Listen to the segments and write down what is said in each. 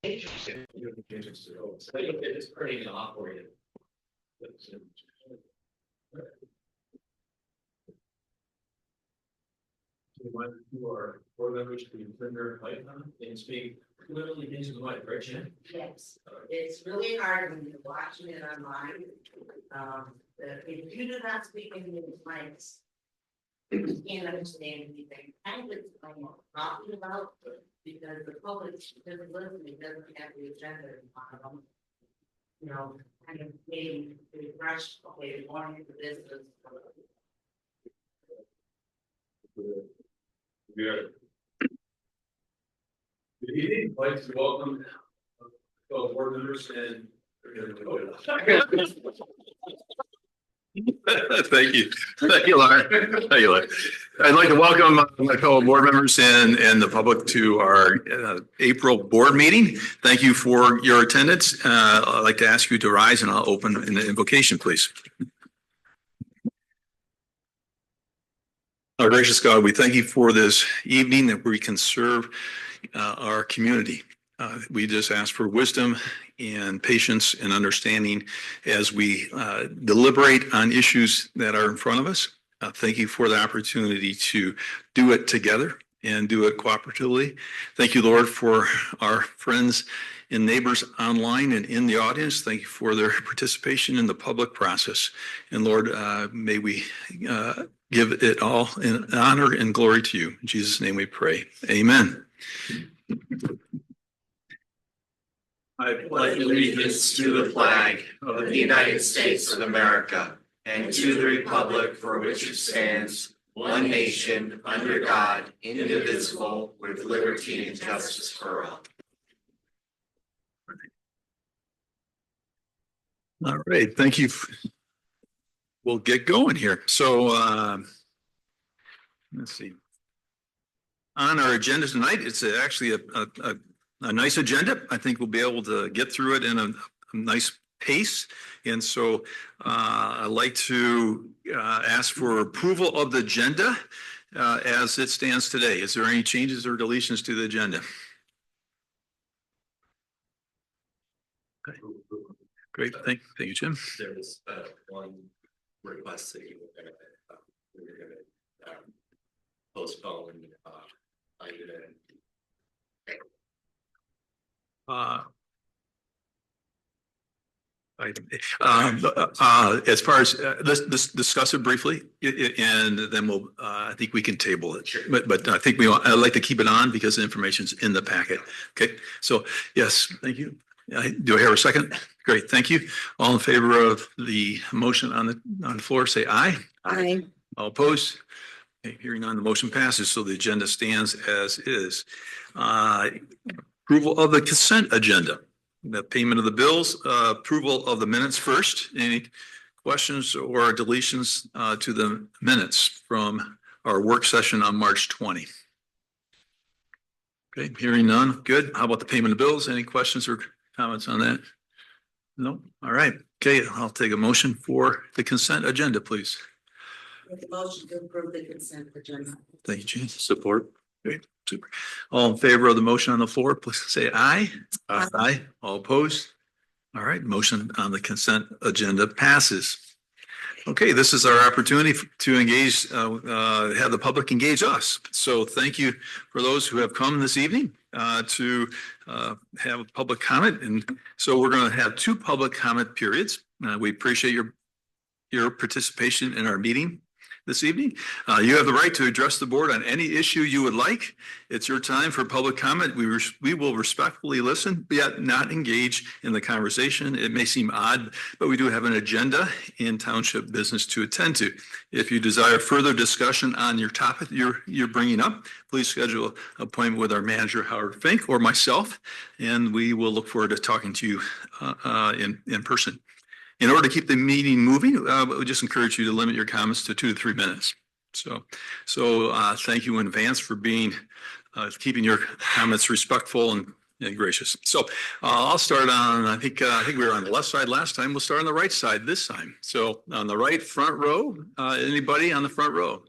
Interesting. So it's pretty operated. Who are board members to turn their light on and speak clearly into the mic, right, Jen? Yes, it's really hard when you're watching it online. If you do not speak into the mics, you can't understand anything. I would explain what I'm talking about because the public doesn't listen, it doesn't have the agenda in front of them. You know, kind of maybe refresh, okay, morning for this. Good evening. I'd like to welcome fellow board members and thank you. Thank you, Lauren. Thank you, Lauren. I'd like to welcome my fellow board members and the public to our April board meeting. Thank you for your attendance. I'd like to ask you to rise and I'll open in the invocation, please. Our gracious God, we thank you for this evening that we can serve our community. We just ask for wisdom and patience and understanding as we deliberate on issues that are in front of us. Thank you for the opportunity to do it together and do it cooperatively. Thank you, Lord, for our friends and neighbors online and in the audience. Thank you for their participation in the public process. And Lord, may we give it all in honor and glory to you. In Jesus' name we pray. Amen. I pledge allegiance to the flag of the United States of America and to the republic for which it stands, one nation, under God, indivisible, with liberty and justice for all. All right, thank you. We'll get going here. So let's see. On our agenda tonight, it's actually a nice agenda. I think we'll be able to get through it in a nice pace. And so I'd like to ask for approval of the agenda as it stands today. Is there any changes or deletions to the agenda? Okay. Great. Thank you, Jim. There was one request that you were going to postpone item. As far as let's discuss it briefly, and then we'll. I think we can table it. Sure. But I think I'd like to keep it on because the information's in the packet. Okay. So yes, thank you. Do I hear a second? Great. Thank you. All in favor of the motion on the floor, say aye. Aye. All opposed? Okay, hearing none, the motion passes. So the agenda stands as is. Approval of the consent agenda. The payment of the bills, approval of the minutes first. Any questions or deletions to the minutes from our work session on March 20? Okay, hearing none. Good. How about the payment of bills? Any questions or comments on that? No. All right. Okay, I'll take a motion for the consent agenda, please. Make a motion to approve the consent agenda. Thank you, Gene. Support. Great. Super. All in favor of the motion on the floor, please say aye. Aye. Aye. All opposed? All right, motion on the consent agenda passes. Okay, this is our opportunity to engage, have the public engage us. So thank you for those who have come this evening to have a public comment. And so we're going to have two public comment periods. We appreciate your participation in our meeting this evening. You have the right to address the board on any issue you would like. It's your time for public comment. We will respectfully listen, yet not engage in the conversation. It may seem odd, but we do have an agenda in township business to attend to. If you desire further discussion on your topic you're bringing up, please schedule an appointment with our manager, Howard Fink, or myself, and we will look forward to talking to you in person. In order to keep the meeting moving, we just encourage you to limit your comments to 2 to 3 minutes. So thank you in advance for keeping your comments respectful and gracious. So I'll start on, I think we were on the left side last time. We'll start on the right side this time. So on the right front row, anybody on the front row?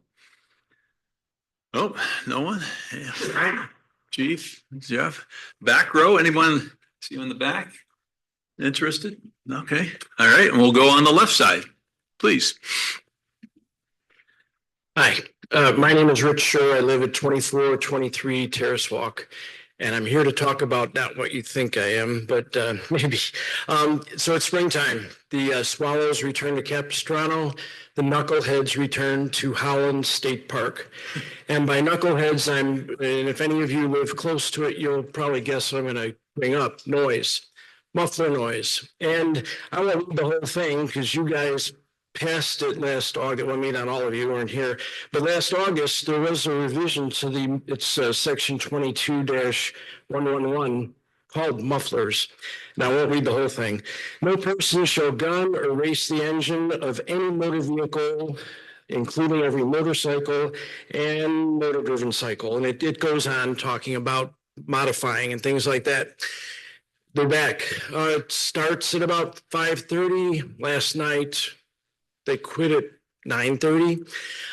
Oh, no one? Yeah, right. Chief, Jeff, back row, anyone See you in the back. Interested? Okay. All right. And we'll go on the left side, please. Hi, my name is Rich Shore. I live at 2423 Terrace Walk. And I'm here to talk about not what you think I am, but maybe. So it's springtime. The swallows return to Capistrano. The knuckleheads return to Holland State Park. And by knuckleheads, and if any of you live close to it, you'll probably guess what I'm going to bring up: noise, muffler noise. And I won't read the whole thing because you guys passed it last August. Well, I mean, not all of you weren't here, but last August, there was a revision to it's section 22-111 called mufflers. Now, I won't read the whole thing. No person shall gun or race the engine of any motor vehicle, including every motorcycle and motor-driven cycle. And it goes on talking about modifying and things like that. They're back. It starts at about 5:30 last night. They quit at 9:30.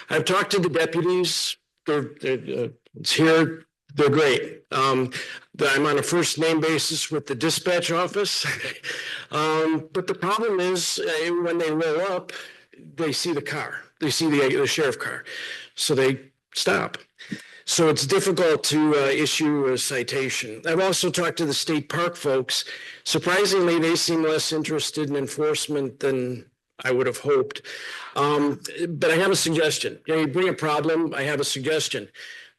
I've talked to the deputies. It's here. They're great. I'm on a first name basis with the dispatch office. But the problem is when they roll up, they see the car. They see the sheriff car. So they stop. So it's difficult to issue a citation. I've also talked to the state park folks. Surprisingly, they seem less interested in enforcement than I would have hoped. But I have a suggestion. You bring a problem, I have a suggestion.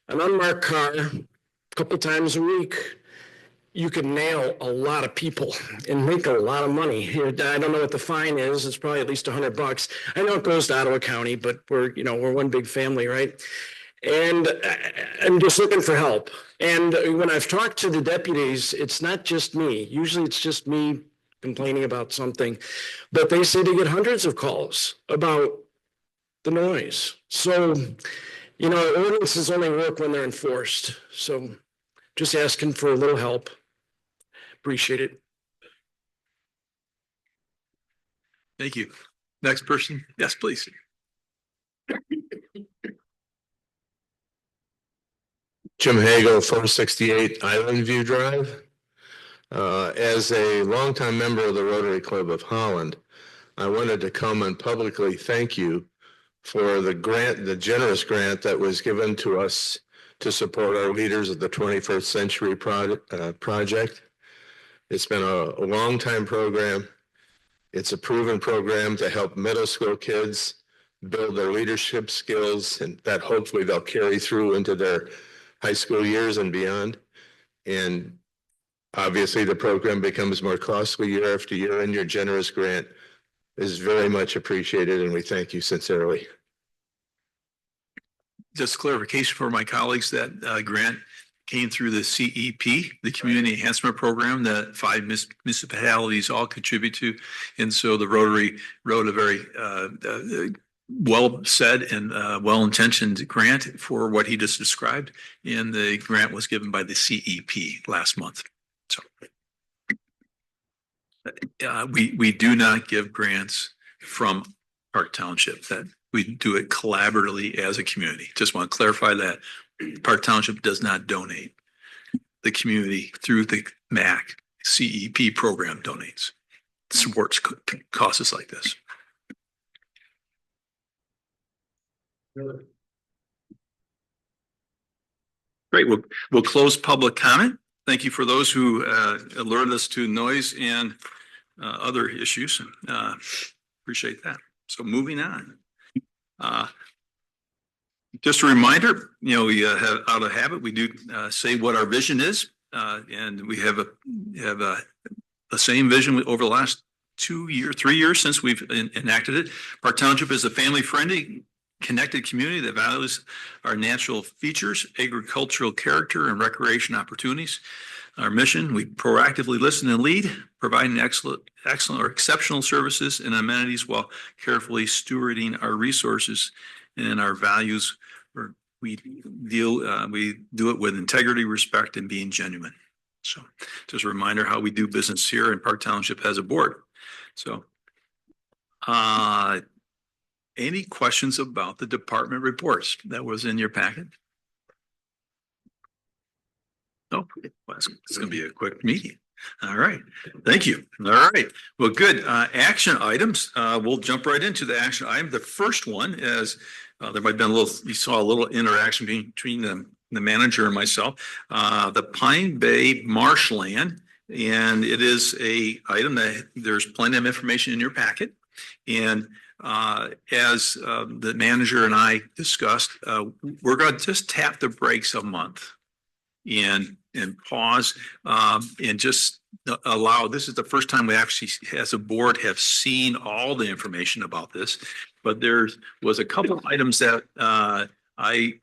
An unmarked car, a couple times a week, you can nail a lot of people and make a lot of money. I don't know what the fine is. It's probably at least $100. I know it goes to Ottawa County, but we're one big family, right? And I'm just looking for help. And when I've talked to the deputies, it's not just me. Usually it's just me complaining about something, but they say they get hundreds of calls about the noise. So, ordinances only work when they're enforced. So just asking for a little help. Appreciate it. Thank you. Next person. Yes, please. Jim Hagel, 468 Island View Drive. As a longtime member of the Rotary Club of Holland, I wanted to come and publicly thank you for the generous grant that was given to us to support our Leaders of the 21st Century project. It's been a long time program. It's a proven program to help middle school kids build their leadership skills, and that hopefully they'll carry through into their high school years and beyond. And obviously the program becomes more costly year after year, and your generous grant is very much appreciated, and we thank you sincerely. Just clarification for my colleagues, that grant came through the CEP, the Community Enhancement Program, that 5 municipalities all contribute to. And so the Rotary wrote a very well said and well-intentioned grant for what he just described. And the grant was given by the CEP last month. So we do not give grants from Park Township. That we do it collaboratively as a community. Just want to clarify that Park Township does not donate. The community through the MAC CEP program donates, supports causes like this. Great. We'll close public comment. Thank you for those who alerted us to noise and other issues. Appreciate that. So moving on. Just a reminder, we have out of habit, we do say what our vision is, and we have the same vision over the last 3 years since we've enacted it. Park Township is a family-friendly, connected community that values our natural features, agricultural character, and recreation opportunities. Our mission: we proactively listen and lead, providing excellent or exceptional services and amenities while carefully stewarding our resources and our values. We do it with integrity, respect, and being genuine. So just a reminder how we do business here in Park Township as a board. So any questions about the department reports that was in your packet? No, it's going to be a quick meeting. All right, thank you. All right, well, good. Action items. We'll jump right into the action item. The first one is there might have been a little, you saw a little interaction between the manager and myself. The Pine Bay Marshland, and it is a item that there's plenty of information in your packet. And as the manager and I discussed, we're going to just tap the brakes a month and pause and just allow. This is the first time we actually, as a board, have seen all the information about this. But there was a couple of items that I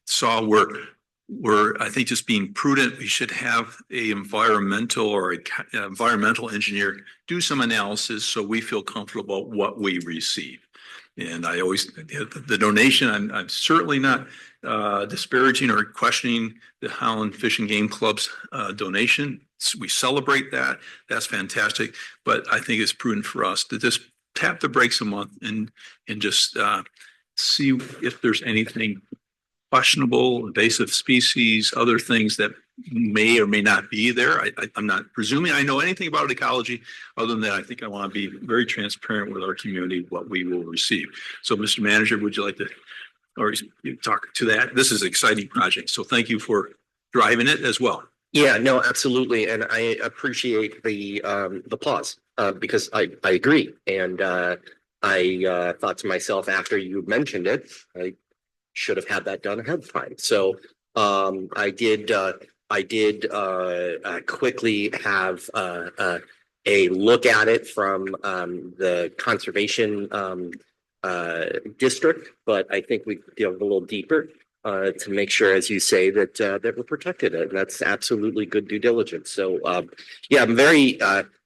saw were I think just being prudent. We should have a environmental or a environmental engineer do some analysis so we feel comfortable about what we receive. And I always, the donation, I'm certainly not disparaging or questioning the Holland Fish and Game Club's donation. We celebrate that. That's fantastic. But I think it's prudent for us to just tap the brakes a month and just see if there's anything questionable, invasive species, other things that may or may not be there. I'm not presuming I know anything about ecology, other than that, I think I want to be very transparent with our community, what we will receive. So, Mr. Manager, would you like to, or you talk to that? This is an exciting project, so thank you for driving it as well. Yeah, no, absolutely, and I appreciate the pause because I agree, and I thought to myself after you mentioned it, I should have had that done ahead of time. So I did quickly have a look at it from the conservation district, but I think we delve a little deeper to make sure, as you say, that that we're protected, and that's absolutely good due diligence. So yeah, I'm very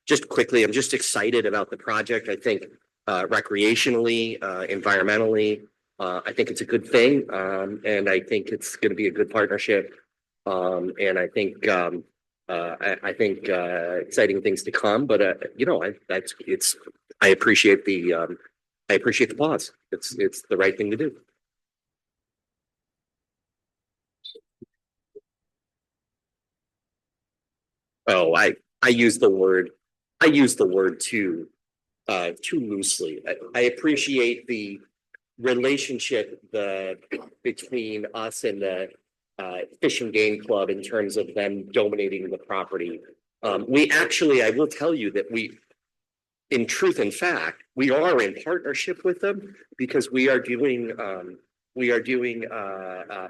just quickly, I'm just excited about the project. I think recreationally, environmentally, I think it's a good thing, and I think it's going to be a good partnership. And I think exciting things to come. But you know, I appreciate the pause. It's the right thing to do. Oh, I use the word too loosely. I appreciate the relationship between us and the Fish and Game Club in terms of them dominating the property. We actually, I will tell you that in truth and fact, we are in partnership with them because we are doing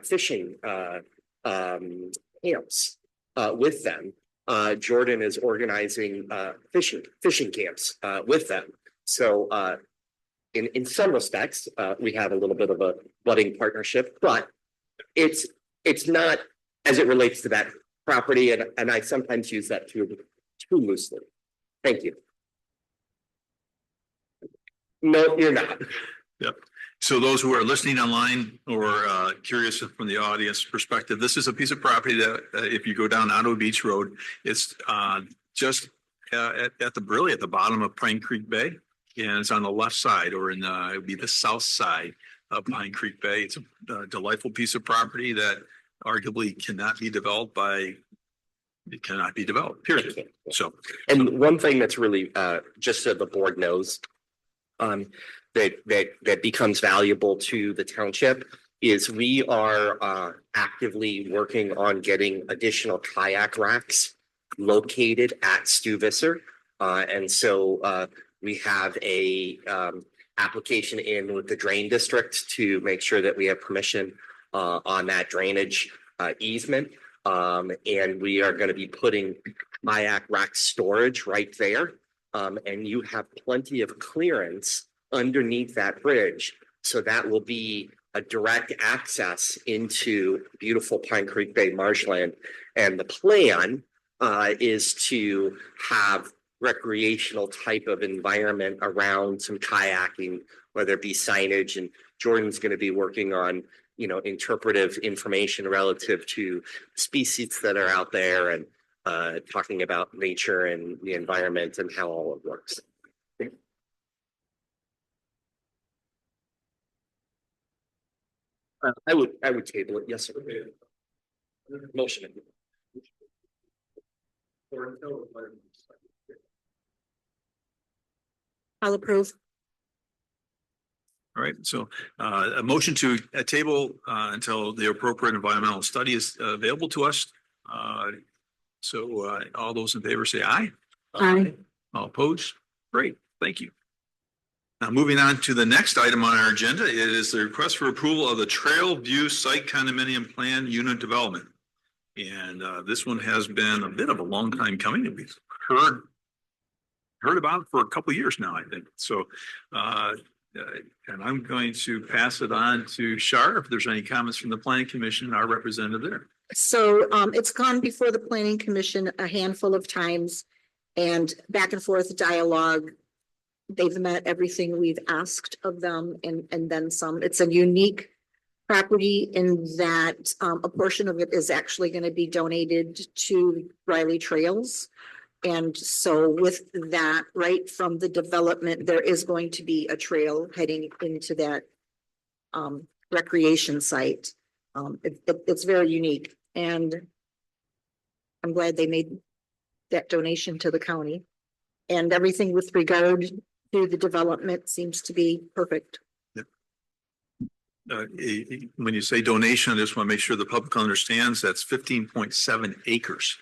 fishing camps with them. Jordan is organizing fishing camps with them. So in some respects, we have a little bit of a budding partnership, but it's not as it relates to that property, and I sometimes use that too loosely. Thank you. No, you're not. Yep. So those who are listening online or curious from the audience perspective, this is a piece of property that if you go down Ottawa Beach Road, it's just at the bottom of Pine Creek Bay, and it's on the left side, or it would be the south side of Pine Creek Bay. It's a delightful piece of property that arguably cannot be developed period. So, and one thing that's really just so the board knows, that becomes valuable to the township is we are actively working on getting additional kayak racks located at Stu Visser. And so we have a application in with the drain district to make sure that we have permission on that drainage easement. And we are going to be putting kayak rack storage right there. And you have plenty of clearance underneath that bridge. So that will be a direct access into beautiful Pine Creek Bay marshland. And the plan is to have recreational type of environment around some kayaking, whether it be signage, and Jordan's going to be working on, you know, interpretive information relative to species that are out there and talking about nature and the environment and how all it works. I would table it. Yes, sir. Motion. I'll approve. All right, so a motion to table until the appropriate environmental study is available to us. So all those in favor say aye. Aye. All opposed? Great, thank you. Now, moving on to the next item on our agenda, it is the request for approval of the Trail View Site Condominium Plan Unit Development. And this one has been a bit of a long time coming, and we've heard about it for a couple of years now, I think. So, and I'm going to pass it on to Shar if there's any comments from the Planning Commission, our representative there. So it's gone before the planning commission a handful of times and back and forth dialogue. They've met everything we've asked of them and then some. It's a unique property in that a portion of it is actually going to be donated to Riley Trails. And so with that, right from the development, there is going to be a trail heading into that recreation site. It's very unique, and I'm glad they made that donation to the county. And everything with regard to the development seems to be perfect. When you say donation, I just want to make sure the public understands that's 15.7 acres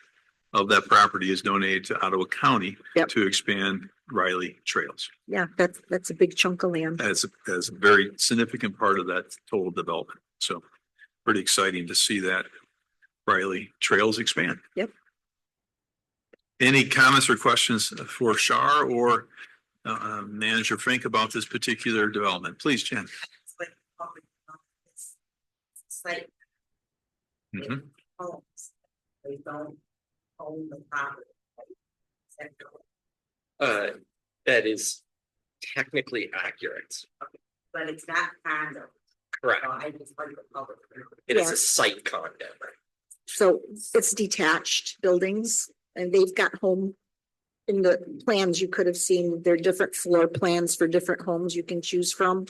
of that property is donated to Ottawa County to expand Riley Trails. Yeah, that's a big chunk of land. As a very significant part of that total development. So pretty exciting to see that Riley Trails expand. Yep. Any comments or questions for Shar or Manager Fink about this particular development? Please, Jen. It's like Mhm. homes. They don't own the property. That is technically accurate. But it's not condo. Correct. So I just like the public. It is Yeah. a site condo. So it's detached buildings and they've got home. In the plans, you could have seen there are different floor plans for different homes you can choose from.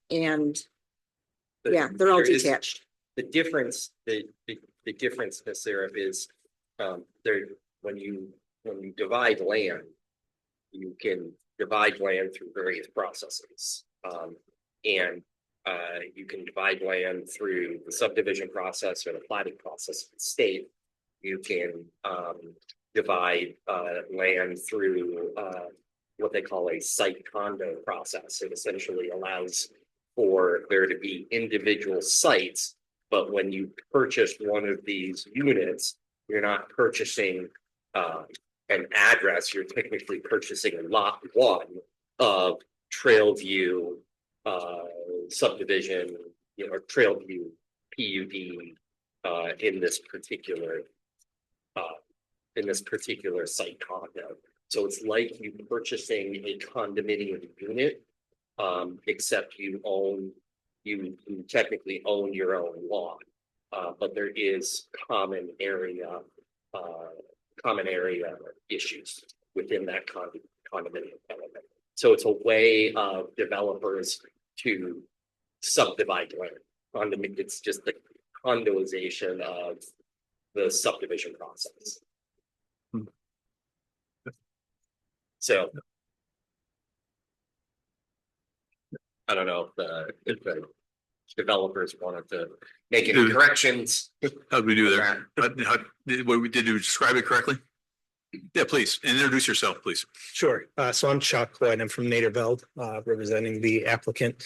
And yeah, they're all There is- detached. The difference, the difference, Ms. Seraph, is there, when you divide land, you can divide land through various processes. And you can divide land through the subdivision process or the platting process of the state. You can divide land through what they call a site condo process. It essentially allows for there to be individual sites. But when you purchase one of these units, you're not purchasing an address, you're technically purchasing lot one of Trailview subdivision, or Trailview PUD in this particular site condo. So it's like you purchasing a condominium unit, except you technically own your own lot, but there is common area issues within that condominium element. So it's a way of developers to subdivide land. It's just the condoization of the subdivision process. So I don't know if the developers wanted to make any corrections. How did we do there? Did you describe it correctly? Yeah, please. And introduce yourself, please. Sure. So I'm Chuck Hoyt. I'm from Naderveld, representing the applicant.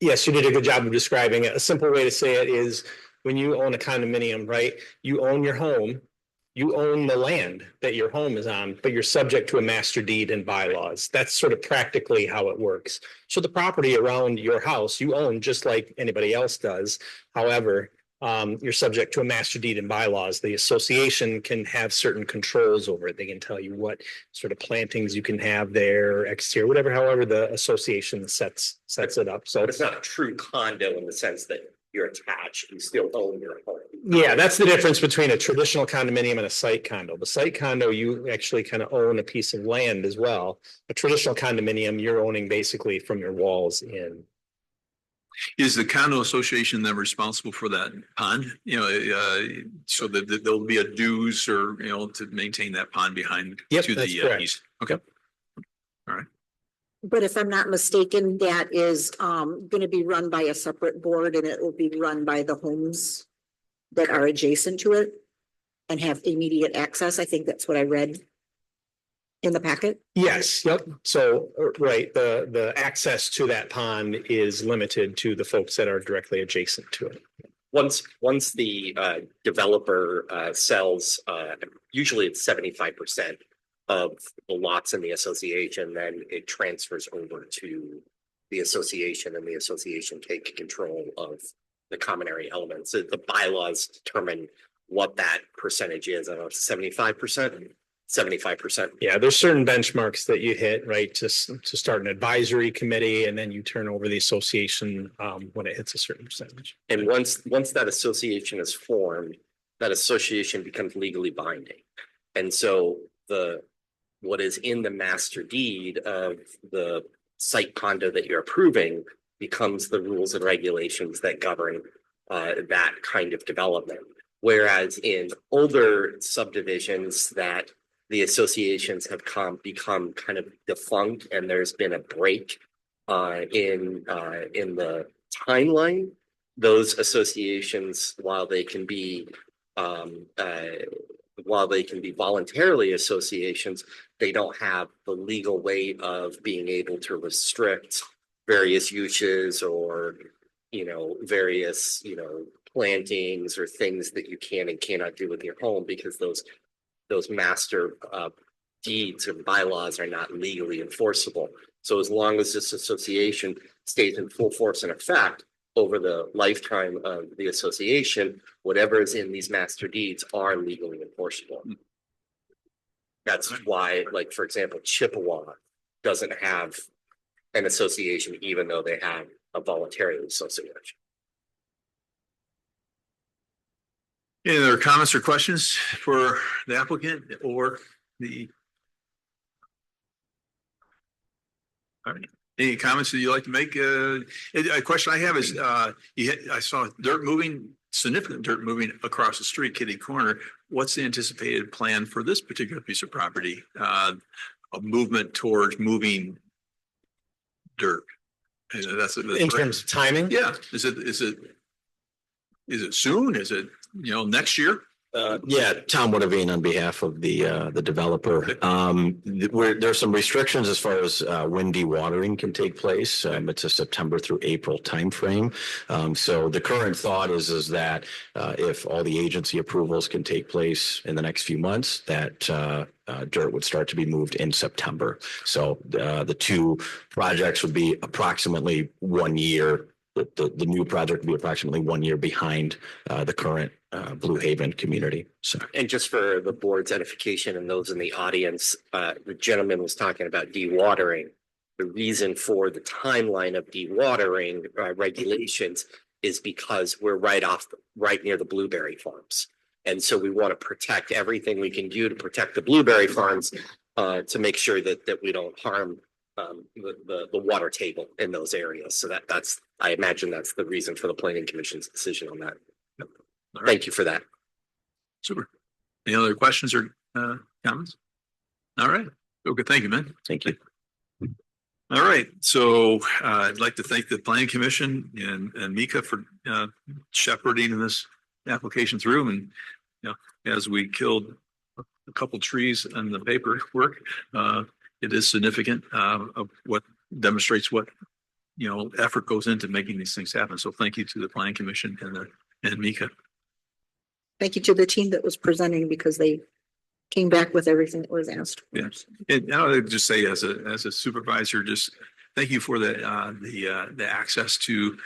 Yes, you did a good job of describing it. A simple way to say it is when you own a condominium, right? You own your home. You own the land that your home is on, but you're subject to a master deed and bylaws. That's sort of practically how it works. So the property around your house, you own just like anybody else does. However, you're subject to a master deed and bylaws. The association can have certain controls over it. They can tell you what sort of plantings you can have there, exterior, whatever, however the association sets it up. So But it's not a true condo in the sense that you're attached, you still own your home. yeah, that's the difference between a traditional condominium and a site condo. The site condo, you actually kind of own a piece of land as well. A traditional condominium, you're owning basically from your walls in. Is the condo association then responsible for that pond? You know, so that there'll be a dues or, you know, to maintain that pond behind Yep, to that's the correct. east? Okay. But if I'm not mistaken, that is going to be run by a separate board and it will be run by the homes that are adjacent to it and have immediate access. I think that's what I read in the packet. Yes, yep. So, right, the access to that pond is limited to the folks that are directly adjacent to it. Once the developer sells, usually it's 75% of the lots in the association, then it transfers over to the association, and the association take control of the common area elements. So the bylaws determine what that percentage is. I don't know, 75%. 75%. Yeah, there's certain benchmarks that you hit, right, to start an advisory committee, and then you turn over the association when it hits a certain percentage. And once that association is formed, that association becomes legally binding. And so what is in the master deed of the site condo that you're approving becomes the rules and regulations that govern that kind of development. Whereas in older subdivisions that the associations have become kind of defunct, and there's been a break in the timeline, those associations, while they can be voluntarily associations, they don't have the legal weight of being able to restrict various uses or, you know, various, you know, plantings or things that you can and cannot do with your home, because those master deeds and bylaws are not legally enforceable. So as long as this association stays in full force and effect over the lifetime of the association, whatever is in these master deeds are legally enforceable. That's why, like, for example, Chippewa doesn't have an association, even though they have a voluntary association. Any other comments or questions for the applicant or the? All right. Any comments that you'd like to make? A question I have is, I saw significant dirt moving across the street, kitty corner. What's the anticipated plan for this particular piece of property? A movement towards moving dirt. In terms of timing? Yeah. Is it soon? Is it, you know, next year? Yeah, Tom Woodavine on behalf of the developer. There's some restrictions as far as when dewatering can take place. It's a September through April timeframe. So the current thought is that if all the agency approvals can take place in the next few months, that dirt would start to be moved in September. So the two projects would be approximately 1 year. The new project would be approximately 1 year behind the current Blue Haven community. So, and just for the board's edification and those in the audience, the gentleman was talking about dewatering. The reason for the timeline of dewatering regulations is because we're right near the blueberry farms. And so we want to protect everything we can do to protect the blueberry farms to make sure that we don't harm the water table in those areas. So that's, I imagine that's the reason for the planning commission's decision on that. All right. Thank you for that. Super. Any other questions or comments? All right. Okay. Thank you, man. Thank you. All right. So I'd like to thank the planning commission and Mika for shepherding this application through. And, you know, as we killed a couple trees on the paperwork, it is significant of what demonstrates what, you know, effort goes into making these things happen. So thank you to the planning commission and Mika. Thank you to the team that was presenting because they came back with everything that was asked. Yeah. And I would just say as a supervisor, just thank you for the access to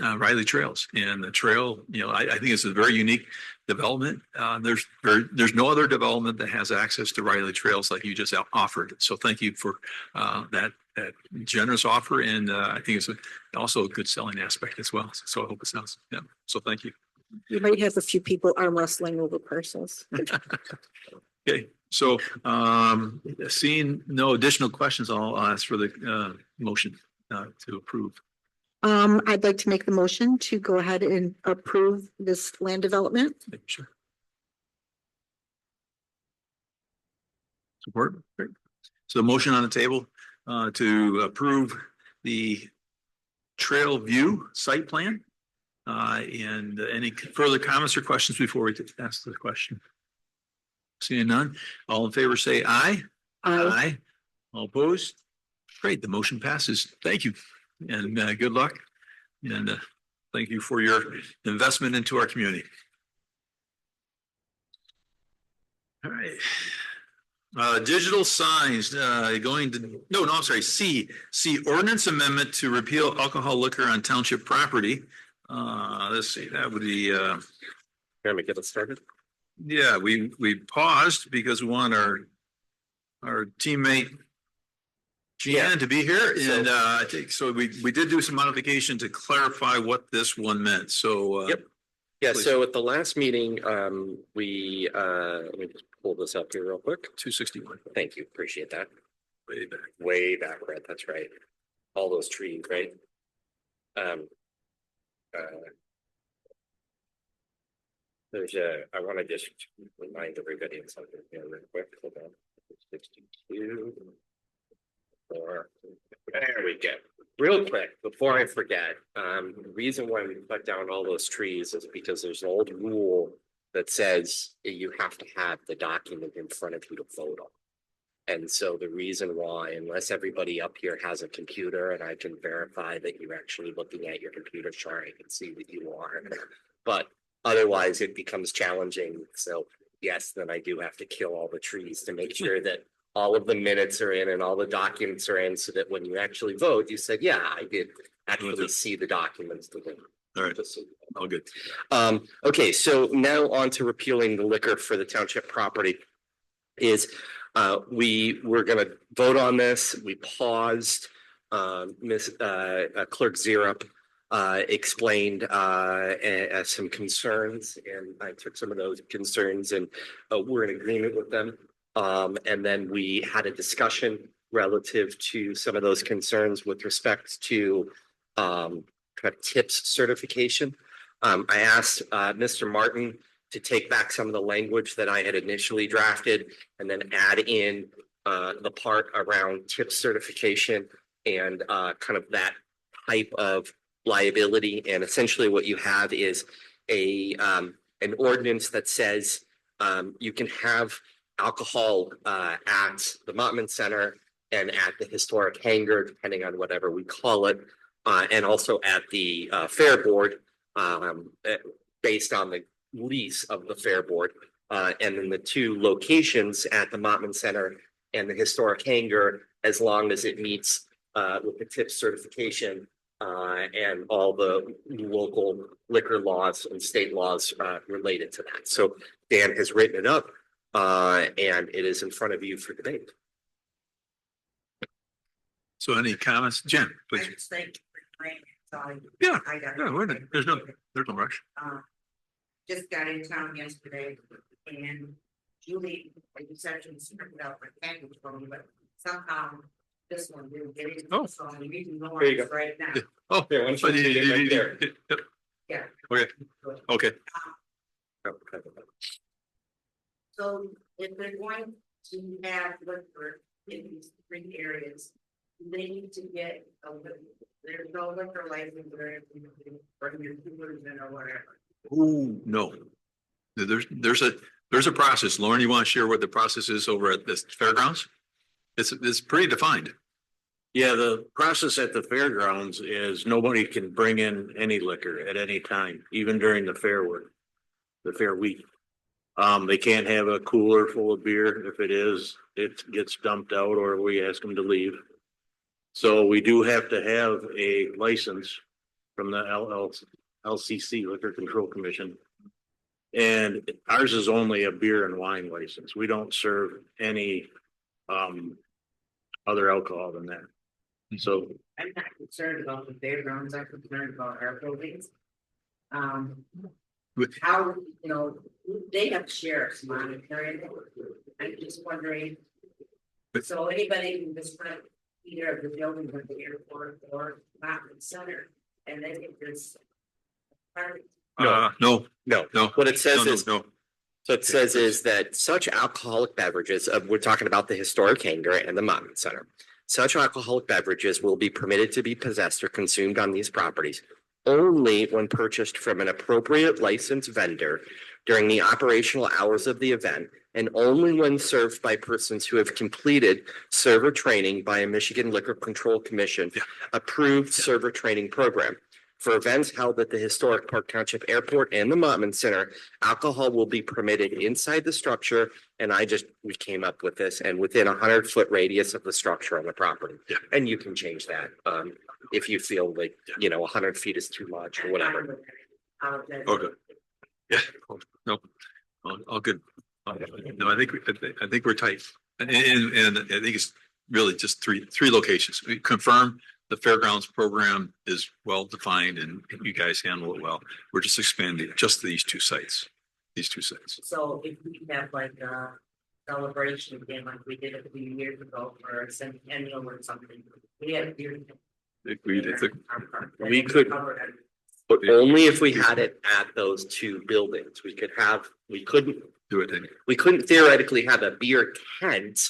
Riley Trails and the trail. You know, I think it's a very unique development. There's no other development that has access to Riley Trails like you just offered. So thank you for that generous offer. And I think it's also a good selling aspect as well. So I hope it sounds, yeah. So thank you. You might have a few people arm wrestling over parcels. Okay, so seeing no additional questions, I'll ask for the motion to approve. I'd like to make the motion to go ahead and approve this land development. Sure. Support. Great. So motion on the table to approve the Trail View site plan. And any further comments or questions before we ask the question? Seeing none, all in favor say aye. Aye. All opposed? Great, the motion passes. Thank you and good luck. And thank you for your investment into our community. All right. Digital signs, going to, I'm sorry, C ordinance amendment to repeal alcohol liquor on township property. Let's see, that would be, Can we get it started? yeah, we paused because we want our teammate Jan to be here. And I think, so we did do some modification to clarify what this one meant. So, Yep. Yeah, please. so at the last meeting, let me just pull this up here real quick. 261. Thank you, appreciate that. Way back. Way back, Red, that's right. All those trees, right? I want to just remind everybody of something here real quick. Hold on. 62. There we go. Real quick, before I forget, the reason why we cut down all those trees is because there's an old rule that says you have to have the document in front of you to vote on. And so the reason why, unless everybody up here has a computer and I can verify that you're actually looking at your computer, sure, I can see that you are. But otherwise it becomes challenging. So yes, then I do have to kill all the trees to make sure that all of the minutes are in and all the documents are in, so that when you actually vote, you said, yeah, I did actually see the documents. All right, all good. Okay, so now on to repealing the liquor for the township property is we were going to vote on this. We paused. Miss Clerk Zerup explained some concerns, and I took some of those concerns and we're in agreement with them. And then we had a discussion relative to some of those concerns with respect to kind of TIPS certification. I asked Mr. Martin to take back some of the language that I had initially drafted and then add in the part around TIPS certification and kind of that type of liability. And essentially what you have is an ordinance that says you can have alcohol at the Mottman Center and at the historic hangar, depending on whatever we call it, and also at the Fair Board, based on the lease of the Fair Board. And then the two locations at the Mottman Center and the historic hangar, as long as it meets with the TIPS certification and all the local liquor laws and state laws related to that. So Dan has written it up. And it is in front of you for debate. So any comments? Jen, please. I just think. Yeah, I got yeah, there's no rush. Just got in town yesterday and Julie, like you said, she was about my package for me, but somehow this one didn't get it. Oh. So I'm reading the There you go. ones right now. Oh, Here, why don't you get it right there? Yeah. Okay. Okay. So if they're going to have liquor in these three areas, they need to get there's no liquor license or anything from your coolers in or whatever. Ooh, no. There's a process. Lauren, you want to share what the process is over at this fairgrounds? It's pretty defined. Yeah, the process at the fairgrounds is nobody can bring in any liquor at any time, even during the fair week. They can't have a cooler full of beer. If it is, it gets dumped out or we ask them to leave. So we do have to have a license from the LCC, Liquor Control Commission. And ours is only a beer and wine license. We don't serve any other alcohol than that. So I'm not concerned about the fairgrounds, I'm concerned about our buildings. How, they have sheriffs monitoring. I'm just wondering. So anybody can just rent either of the buildings at the airport or Mottman Center And then if there's. No. No, No, no. what it says no, is, no. so it says is that such alcoholic beverages, we're talking about the historic hangar and the Monument Center. Such alcoholic beverages will be permitted to be possessed or consumed on these properties only when purchased from an appropriate licensed vendor during the operational hours of the event, and only when served by persons who have completed server training by a Michigan Liquor Control Commission approved server training program. For events held at the historic Park Township Airport and the Monument Center, alcohol will be permitted inside the structure. And we came up with this, and within 100-foot radius of the structure on the property. Yeah. And you can change that if you feel like, 100 feet is too much or whatever. Okay. Yeah, no, all good. No, I think we're tight. And I think it's really just three locations. We confirm the fairgrounds program is well defined and you guys handle it well. We're just expanding just these two sites. So if we have like a celebration again, like we did a few years ago for a centennial or something, we had beer. We could, but only if we had it at those two buildings. We couldn't Do it anyway. we couldn't theoretically have a beer tent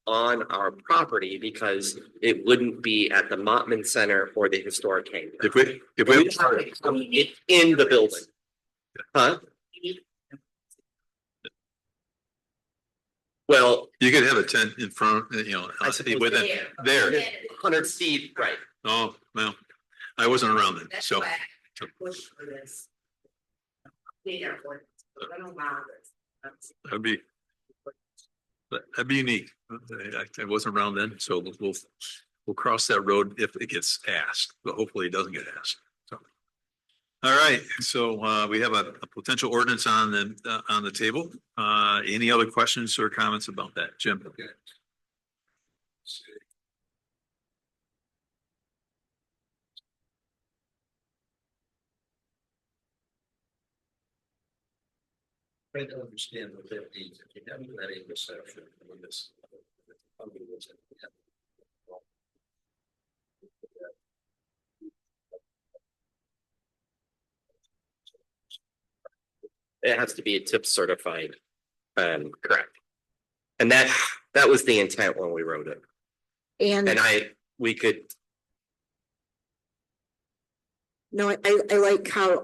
on our property because it wouldn't be at the Mottman Center or the historic hangar. If we, It's in the building. Huh? Well, you could have a tent in front, I suppose within there. 100 feet, right? Oh, well, I wasn't around then, That's so. why I push for this. Yeah, I don't mind this. That'd be unique. I wasn't around then, so we'll cross that road if it gets asked, but hopefully it doesn't get asked. So, all right, so we have a potential ordinance on the table. Any other questions or comments about that, Jim? Okay. Try to understand what that means if you have that intersection in this. It has to be a tip certified. Correct. And that was the intent when we wrote it. And We could, no, I like how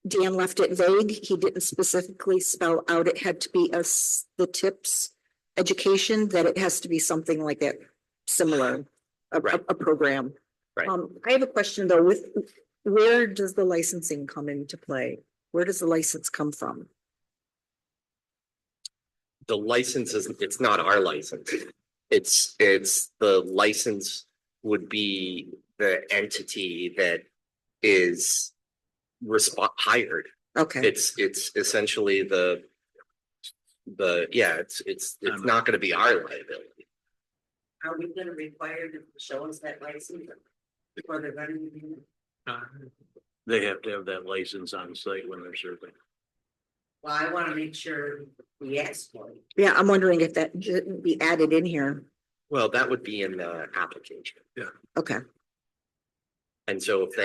Dan left it vague. He didn't specifically spell out it had to be the tips education, that it has to be something like that, similar, Right. a program. Right. I have a question though, where does the licensing come into play? Where does the license come from? the license it's not our license. It's the license would be the entity that is hired. Okay, It's essentially it's not gonna be our liability. Are we gonna require them to show us that license before they're running? They have to have that license on site when they're serving. Well, I wanna make sure we ask for it. yeah, I'm wondering if that shouldn't be added in here. Well, that would be in the application. Okay, And so if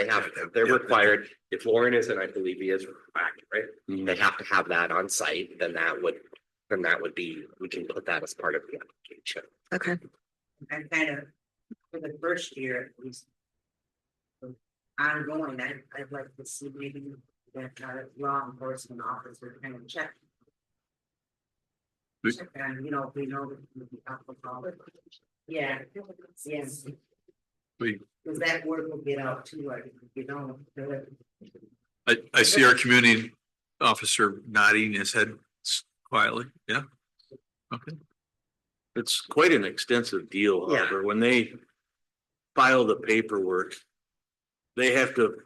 they're required, if Lauren is, and I believe he is required, right? They have to have that on site, then that would be, we can put that as part of the application. okay. I'm kind of, for the first year at least. Ongoing, I'd like to see maybe that law enforcement officer kind of check. Check on, if we know that the alcohol. Yeah, yes. Because that word will get out too, if you don't do it. I see our community officer nodding his head quietly. Yeah. Okay. It's quite an extensive deal, Yeah. however, when they file the paperwork, they have to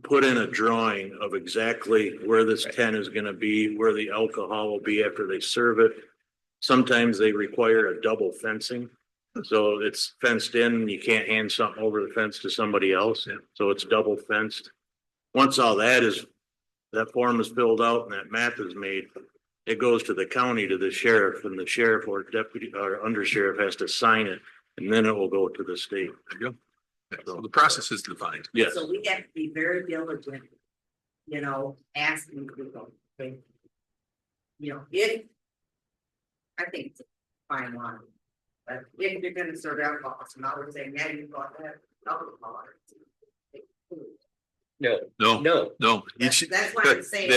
put in a drawing of exactly where this tent is gonna be, where the alcohol will be after they serve it. Sometimes they require a double fencing, so it's fenced in, you can't hand something over the fence to somebody else, so it's double fenced. Once all that form is filled out and that map is made, it goes to the county, to the sheriff, and the sheriff or deputy or undersheriff has to sign it, and then it will go to the state. There you go. So the process is defined. Yes. So we have to be very diligent, asking people. Okay? If. I think it's a fine line. But if you're gonna serve alcohol, so now we're saying, yeah, you've got that alcohol. No, No, no, no. That's why I'm saying.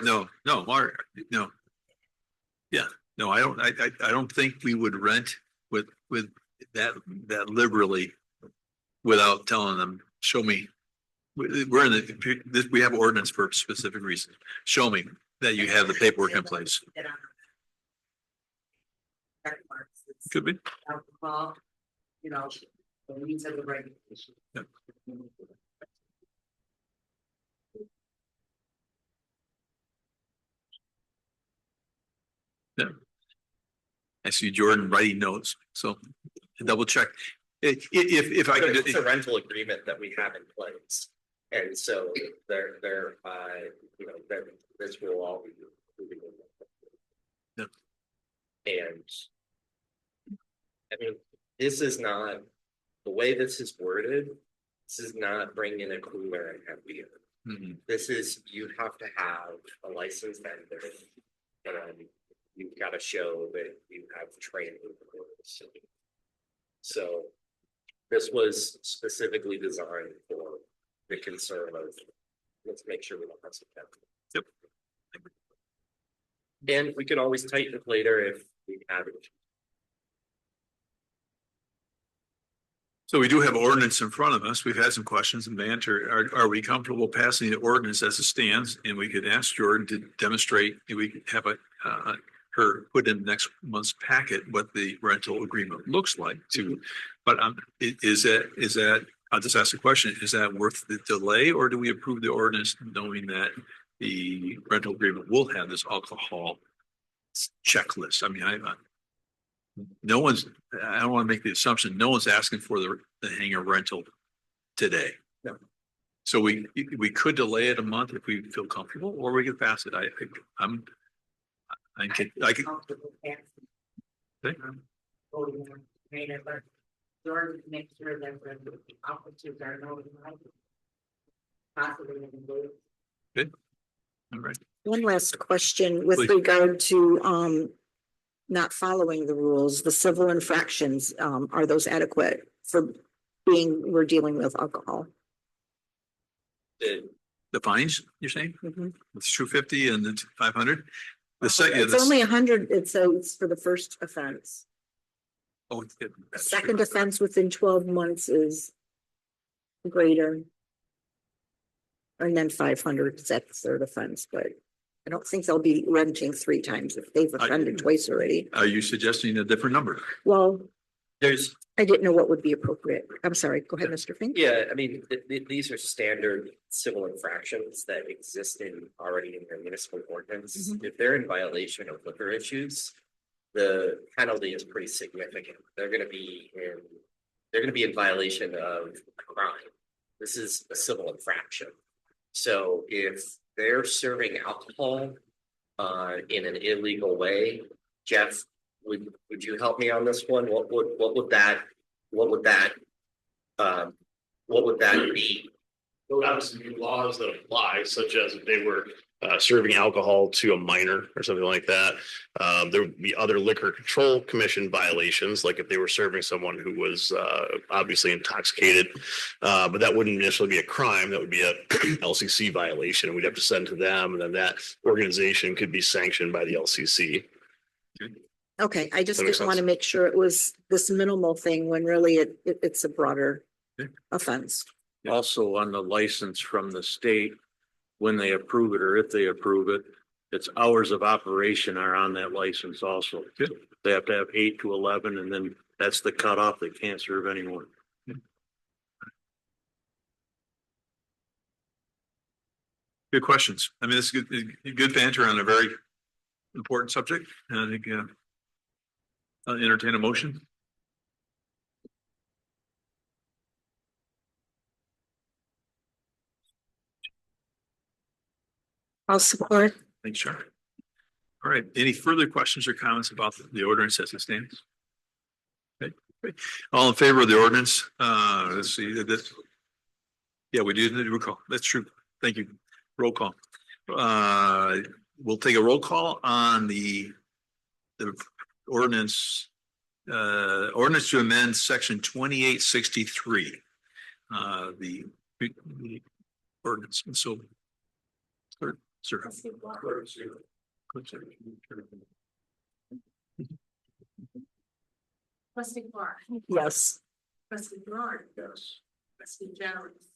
No, Mark, no. Yeah, no, I don't think we would rent with that liberally without telling them, show me. We're in we have ordinance for a specific reason. Show me that you have the paperwork in place. Could be. Alcohol, the needs of the regulation. Yep. Yeah. I see Jordan writing notes, so double check. If I could. it's a rental agreement that we have in place. And so they're, that this will all be. Yep. And I mean, this is not, the way this is worded, this is not bring in a cooler and have beer. Mhm. This is, you have to have a licensed vendor. And you've got to show that you have training. So this was specifically designed for the concern of, let's make sure we don't have some. Yep. And we can always tighten it later if we have it. So we do have ordinance in front of us. We've had some questions and banter. Are we comfortable passing the ordinance as it stands? And we could ask Jordan to demonstrate, we could have her put in next month's packet what the rental agreement looks like too. But is that, I'll just ask the question, is that worth the delay, or do we approve the ordinance knowing that the rental agreement will have this alcohol checklist? I mean, I don't want to make the assumption, no one's asking for the hangar rental today. No. So we could delay it a month if we feel comfortable, or we could pass it. I can. Comfortable passing. But George, make sure that the officers are notified. Possibly. Good. All right. One last question with Please. regard to not following the rules, the civil infractions, are those adequate for we're dealing with alcohol? The fines, you're saying? Mhm. It's 250 and then 500? The second. It's only 100, it's for the first offense. Oh, Second offense within 12 months is greater. And then 500 is at the third offense, but I don't think they'll be renting 3 times if they've offended twice already. Are you suggesting a different number? Well, There's, I didn't know what would be appropriate. I'm sorry. Go ahead, Mr. Fink. yeah, I mean, these are standard civil infractions that exist already in their municipal ordinance. Mhm. If they're in violation of liquor issues, the penalty is pretty significant. They're gonna be in violation of a crime. This is a civil infraction. So if they're serving alcohol in an illegal way, Jeff, would you help me on this one? What would that be? There would obviously be laws that apply, such as if they were serving alcohol to a minor or something like that. There would be other liquor control commission violations, like if they were serving someone who was obviously intoxicated. But that wouldn't necessarily be a crime. That would be a LCC violation. We'd have to send to them, and then that organization could be sanctioned by the LCC. Okay, I just That makes didn't want to sense. make sure it was this minimal thing when really it's a broader Okay. offense. Also on the license from the state, when they approve it or if they approve it, its hours of operation are on that license also. Good. They have to have 8 to 11, and then that's the cutoff. They can't serve anyone. Good questions. I mean, it's good banter on a very important subject. And I think I'll entertain a motion. I'll support. Thanks, Charlie. All right. Any further questions or comments about the ordinance as it stands? Okay. All in favor of the ordinance? Let's see, that. Yeah, we do need a roll call. That's true. Thank you. Roll call. We'll take a roll call on the ordinance, ordinance to amend section 2863. The ordinance. And so, sir. Trustee Clark. Yes. Trustee Gerard. Yes. Trustee Jones.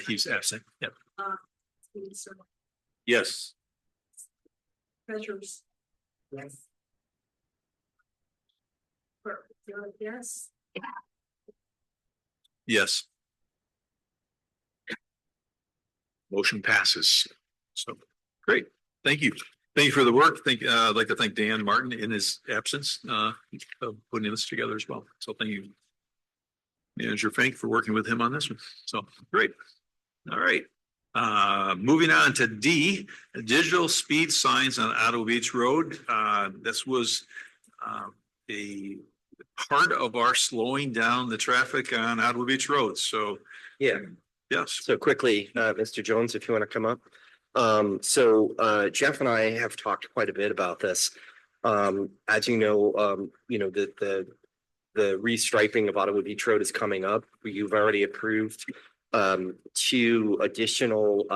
He's absent. Yep. Yes. Treasurers. Yes. Yes. Yes. Motion passes. So great. Thank you. Thank you for the work. I'd like to thank Dan Martin in his absence, of putting this together as well. So thank you, Manager Fink, for working with him on this one. So great. All right. Moving on to D, digital speed signs on Ottawa Beach Road. This was a part of our slowing down the traffic on Ottawa Beach Road. So Yeah. yes. So quickly, Mr. Jones, if you want to come up. Jeff and I have talked quite a bit about this. As you know, the restriping of Ottawa Beach Road is coming up. You've already approved 2 additional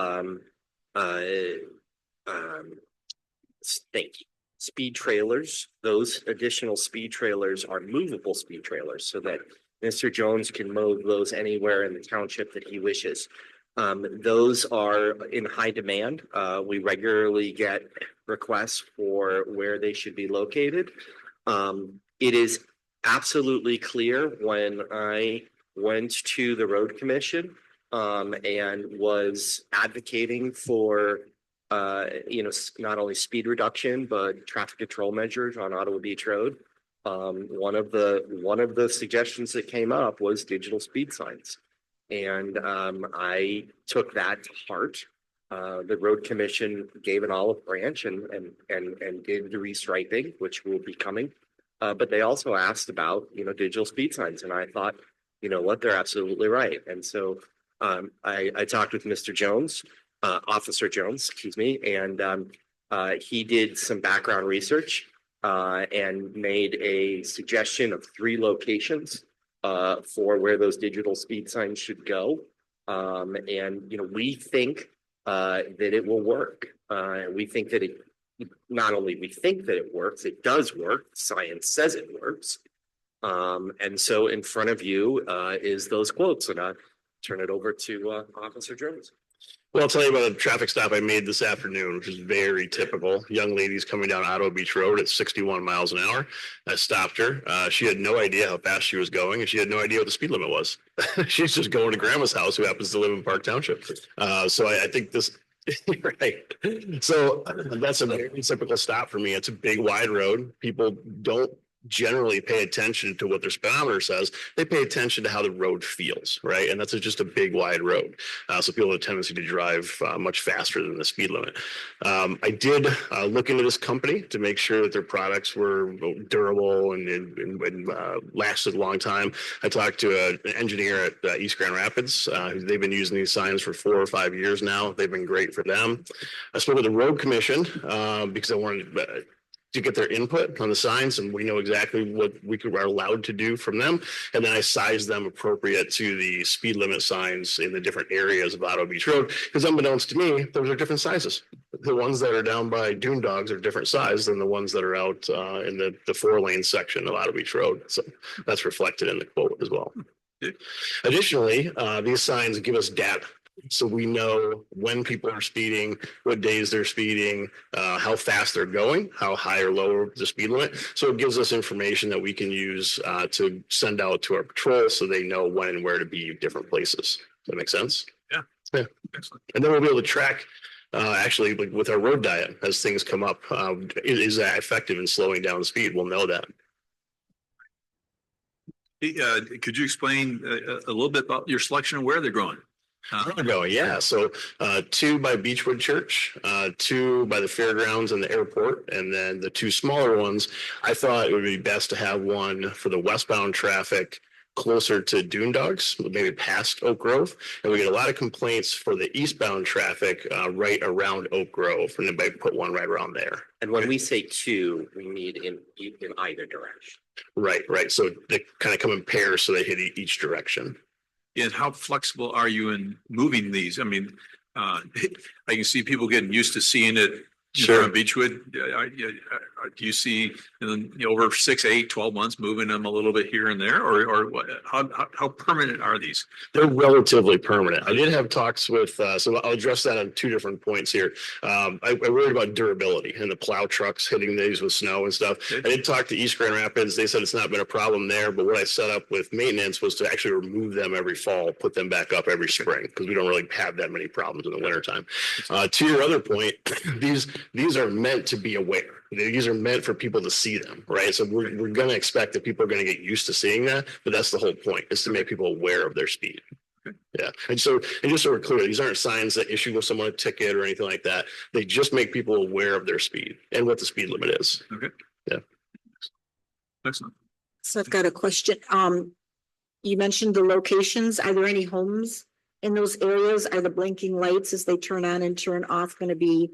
speed trailers. Those additional speed trailers are movable speed trailers so that Mr. Jones can move those anywhere in the township that he wishes. Those are in high demand. We regularly get requests for where they should be located. It is absolutely clear when I went to the road commission and was advocating for not only speed reduction but traffic control measures on Ottawa Beach Road. One of the suggestions that came up was digital speed signs. And I took that to heart. The road commission gave an olive branch and did the restriping, which will be coming. But they also asked about, digital speed signs. And I thought, what, they're absolutely right. And so I talked with Mr. Jones, Officer Jones, excuse me, and he did some background research and made a suggestion of 3 locations for where those digital speed signs should go. We think that it will work. We think that not only we think that it works, it does work. Science says it works. And so in front of you is those quotes, and I'll turn it over to Officer Jones. Well, I'll tell you about a traffic stop I made this afternoon, which is very typical. Young ladies coming down Ottawa Beach Road at 61 miles an hour. I stopped her. She had no idea how fast she was going, and she had no idea what the speed limit was. She's just going to grandma's house, who happens to live in Park Township. So I think this, right. So that's a very typical stop for me. It's a big, wide road. People don't generally pay attention to what their speedometer says. They pay attention to how the road feels, right? And that's just a big, wide road. So people have a tendency to drive much faster than the speed limit. I did look into this company to make sure that their products were durable and lasted a long time. I talked to an engineer at East Grand Rapids. They've been using these signs for 4 or 5 years now. They've been great for them. I spoke with the road commission because I wanted to get their input on the signs, and we know exactly what we are allowed to do from them. And then I sized them appropriate to the speed limit signs in the different areas of Ottawa Beach Road, because unbeknownst to me, those are different sizes. The ones that are down by Dune Dogs are different size than the ones that are out in the 4-lane section of Ottawa Beach Road. So that's reflected in the quote as well. Additionally, these signs give us data. So we know when people are speeding, what days they're speeding, how fast they're going, how high or low the speed limit. So it gives us information that we can use to send out to our patrol so they know when and where to be at different places. Does that make sense? Yeah. Excellent. And then we'll be able to track actually like with our road diet as things come up. Is that effective in slowing down the speed? We'll know that. Could you explain a little bit about your selection and where they're going? Going, yeah. So 2 by Beechwood Church, 2 by the fairgrounds and the airport, and then the 2 smaller ones. I thought it would be best to have one for the westbound traffic closer to Dune Dogs, maybe past Oak Grove. And we get a lot of complaints for the eastbound traffic right around Oak Grove, and then put one right around there. And when we say 2, we need in either direction. Right. So they kind of come in pairs, so they hit each direction. And how flexible are you in moving these? I mean, I can see people getting used to seeing it on Beechwood. Do you see over 6, 8, 12 months moving them a little bit here and there, or what? How permanent are these? They're relatively permanent. I did have talks with, so I'll address that on 2 different points here. I worried about durability and the plow trucks hitting these with snow and stuff. I did talk to East Grand Rapids. They said it's not been a problem there, but what I set up with maintenance was to actually remove them every fall, put them back up every spring, because we don't really have that many problems in the wintertime. To your other point, these are meant to be aware. These are meant for people to see them, right? So we're going to expect that people are going to get used to seeing that, but that's the whole point, is to make people aware of their speed. Yeah. And just so we're clear, these aren't signs that issue someone a ticket or anything like that. They just make people aware of their speed and what the speed limit is. Okay. Yeah. Excellent. So I've got a question. You mentioned the locations. Are there any homes in those areas? Are the blinking lights as they turn on and turn off going to be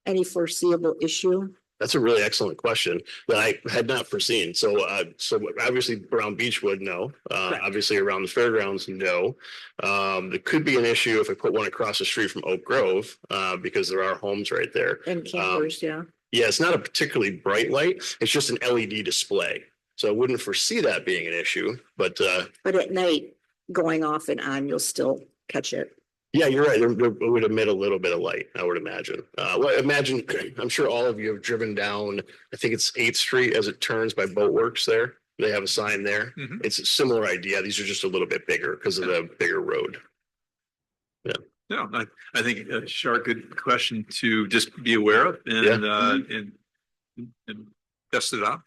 any foreseeable issue? That's a really excellent question that I had not foreseen. So obviously around Beechwood, no. Obviously around the fairgrounds, no. There could be an issue if I put one across the street from Oak Grove, because there are homes right there. And campers, yeah. Yeah, it's not a particularly bright light. It's just an LED display. So I wouldn't foresee that being an issue, but at night, going off and on, you'll still catch it. yeah, you're right. It would emit a little bit of light, I would imagine. I'm sure all of you have driven down, I think it's 8th Street as it turns by Boatworks there. They have a sign there. Mhm. It's a similar idea. These are just a little bit bigger because of the bigger road. Yeah, I think Shar, good question to just be aware of and test it out.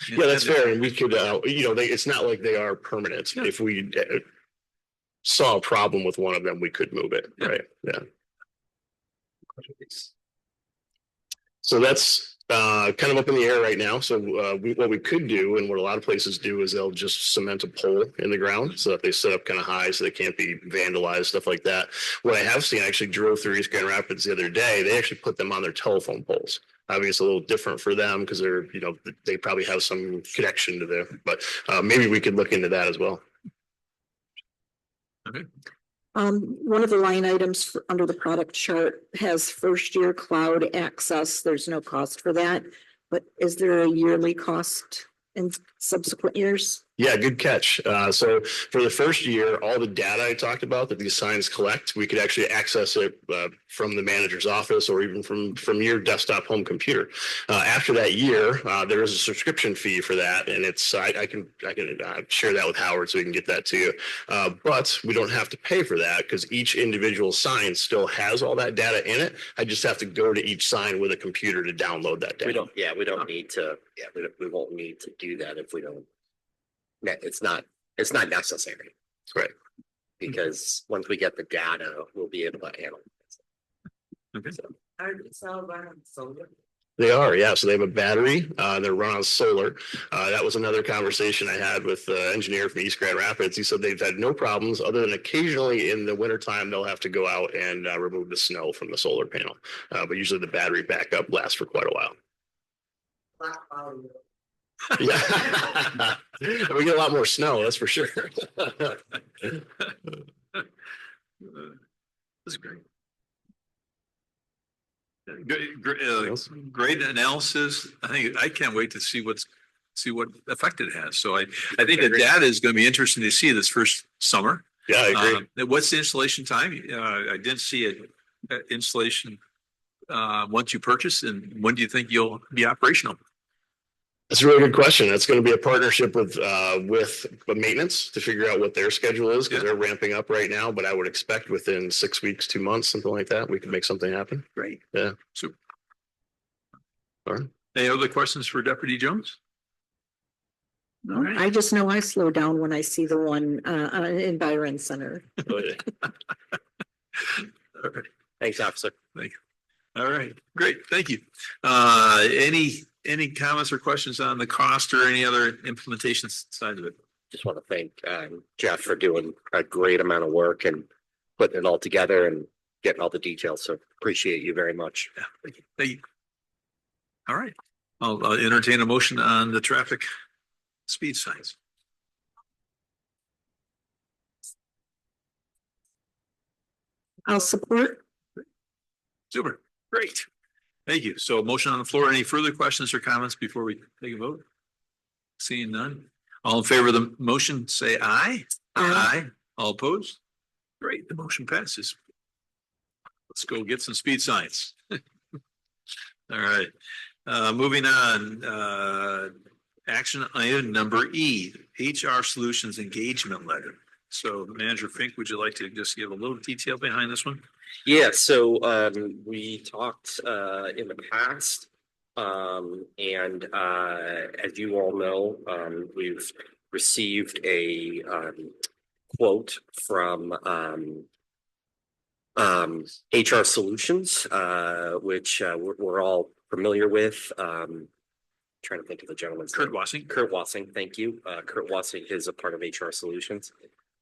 Yeah, that's fair. And we could, it's not like they are permanent. Yeah. If we saw a problem with one of them, we could move it. Yeah. Right. Yeah. So that's kind of up in the air right now. So what we could do, and what a lot of places do, is they'll just cement a pole in the ground so that they set up kind of high so they can't be vandalized, stuff like that. What I have seen, I actually drove through East Grand Rapids the other day. They actually put them on their telephone poles. Obviously, it's a little different for them because they're, they probably have some connection to them, but maybe we could look into that as well. Okay. One of the line items under the product chart has first year cloud access. There's no cost for that, but is there a yearly cost in subsequent years? Yeah, good catch. So for the first year, all the data I talked about that these signs collect, we could actually access it from the manager's office or even from your desktop home computer. After that year, there is a subscription fee for that, and it's I can share that with Howard so we can get that to you. But we don't have to pay for that because each individual sign still has all that data in it. I just have to go to each sign with a computer to download that data. We don't need to. Yeah, we won't need to do that if we don't. It's not necessary. Right. Because once we get the data, we'll be able to analyze it. Okay. So, They are, yeah. So they have a battery. They're run on solar. That was another conversation I had with the engineer from East Grand Rapids. He said they've had no problems other than occasionally in the wintertime, they'll have to go out and remove the snow from the solar panel. But usually the battery backup lasts for quite a while. Yeah. We get a lot more snow, that's for sure. That's great. Great analysis. I can't wait to see what effect it has. So I think the data is going to be interesting to see this first summer. Yeah, I agree. What's the installation time? I didn't see an installation once you purchase, and when do you think you'll be operational? That's a really good question. That's going to be a partnership with maintenance to figure out what their schedule is because they're ramping up right now. But I would expect within 6 weeks, 2 months, something like that, we can make something happen. Great. Yeah. Super. All right. Any other questions for Deputy Jones? All right. I just know I slow down when I see the one in Byron Center. All right. Thanks, officer. All right, great, thank you. Any comments or questions on the cost or any other implementation side of it? Just want to thank Jeff for doing a great amount of work and putting it all together and getting all the details. So appreciate you very much. Yeah, thank you. Thank you. All right, I'll entertain a motion on the traffic speed signs. I'll support. Super, great. Thank you. So motion on the floor. Any further questions or comments before we take a vote? Seeing none. All in favor of the motion, say aye. Aye. All opposed? Great, the motion passes. Let's go get some speed signs. All right, moving on. Action item number E, HR Solutions Engagement Letter. So Manager Fink, would you like to just give a little detail behind this one? Yeah, so we talked in the past, and as you all know, we've received a quote from HR Solutions, which we're all familiar with. Trying to think of the gentleman's Kurt name. Wassing. Kurt Wassing, thank you. Kurt Wassing is a part of HR Solutions.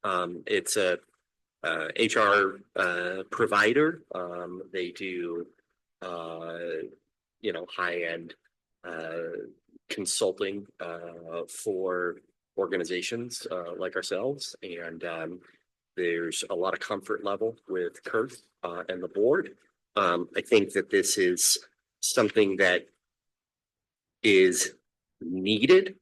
It's a HR provider. They do high-end consulting for organizations like ourselves, and there's a lot of comfort level with Kurt and the board. I think that this is something that is needed.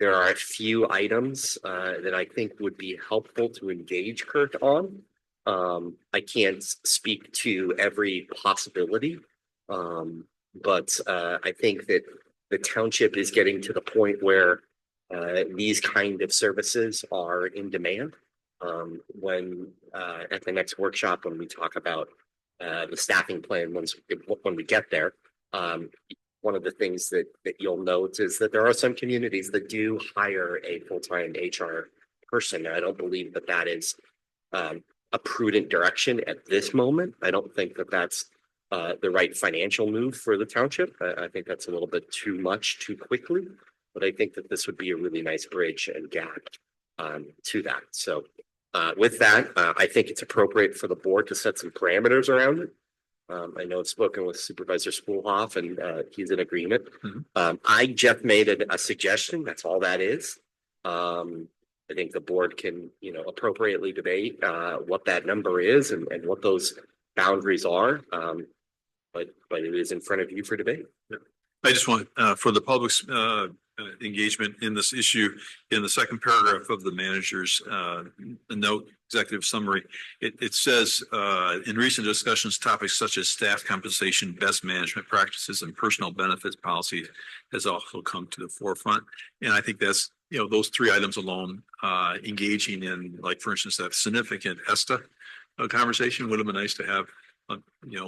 There are a few items that I think would be helpful to engage Kurt on. I can't speak to every possibility, but I think that the township is getting to the point where these kind of services are in demand. When at the next workshop, when we talk about the staffing plan, when we get there, one of the things that you'll note is that there are some communities that do hire a full-time HR person. And I don't believe that that is a prudent direction at this moment. I don't think that that's the right financial move for the township. I think that's a little bit too much too quickly, but I think that this would be a really nice bridge and gap to that. So with that, I think it's appropriate for the board to set some parameters around it. I know I've spoken with Supervisor Spoolhoff and he's in agreement. Mm-hmm. Jeff made a suggestion. That's all that is. I think the board can, appropriately debate what that number is and what those boundaries are. But it is in front of you for debate. Yeah. I just want for the public's engagement in this issue, in the second paragraph of the manager's note, executive summary, it says in recent discussions, topics such as staff compensation, best management practices, and personal benefits policy has also come to the forefront. And I think that's, those three items alone, engaging in, like, for instance, that significant ESTA conversation would have been nice to have,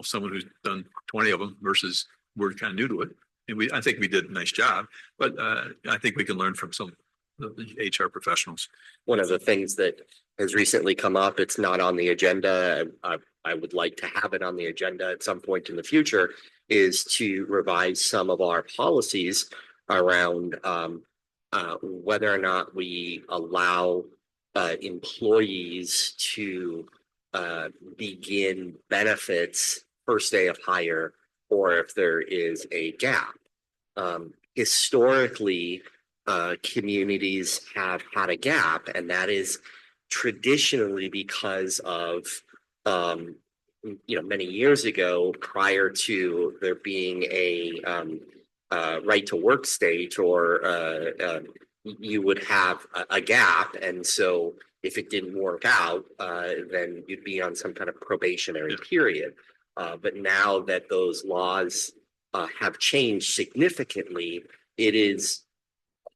someone who's done 20 of them versus we're kind of new to it. And I think we did a nice job, but I think we can learn from some of the HR professionals. One of the things that has recently come up, it's not on the agenda. I would like to have it on the agenda at some point in the future, is to revise some of our policies around whether or not we allow employees to begin benefits first day of hire, or if there is a gap. Historically, communities have had a gap, and that is traditionally because of, many years ago, prior to there being a right to work state, or you would have a gap. And so if it didn't work out, then you'd be on some kind of probationary period. But now that those laws have changed significantly, it is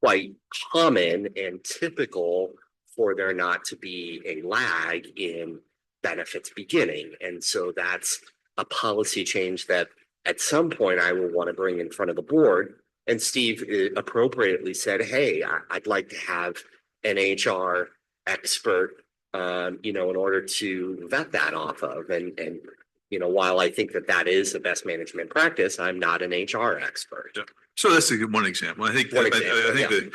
quite common and typical for there not to be a lag in benefits beginning. And so that's a policy change that at some point I will want to bring in front of the board And Steve appropriately said, hey, I'd like to have an HR expert, in order to vet that off of. And, while I think that that is the best management practice, I'm not an HR expert. Yeah. So that's a good one example. I think, One example, I think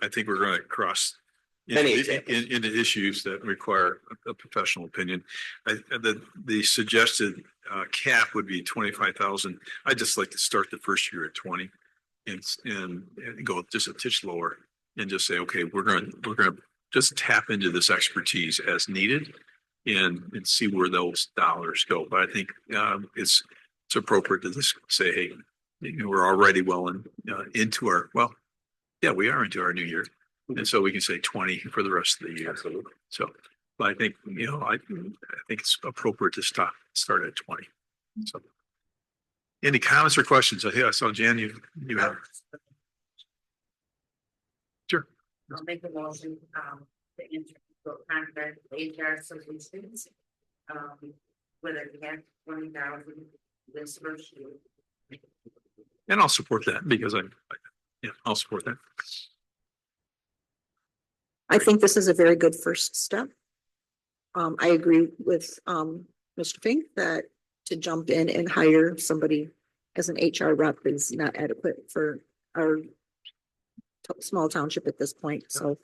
I think we're going to cross Many into issues that require a professional opinion. The suggested cap would be 25,000. I'd just like to start the first year at 20 and go just a titch lower and just say, okay, we're going to just tap into this expertise as needed and see where those dollars go. But I think it's appropriate to just say, hey, we're already well into our, we are into our new year. And so we can say 20 for the rest of the year. Absolutely. So, but I think, I think it's appropriate to start at 20. So any comments or questions? I think I saw Jan, you have. Sure. I'll make a motion, to enter into a contract with HR Solutions, with a cap 20,000 this first year. And I'll support that because I'll support that. I think this is a very good first step. I agree with Mr. Fink that to jump in and hire somebody as an HR rep is not adequate for our small township at this point. So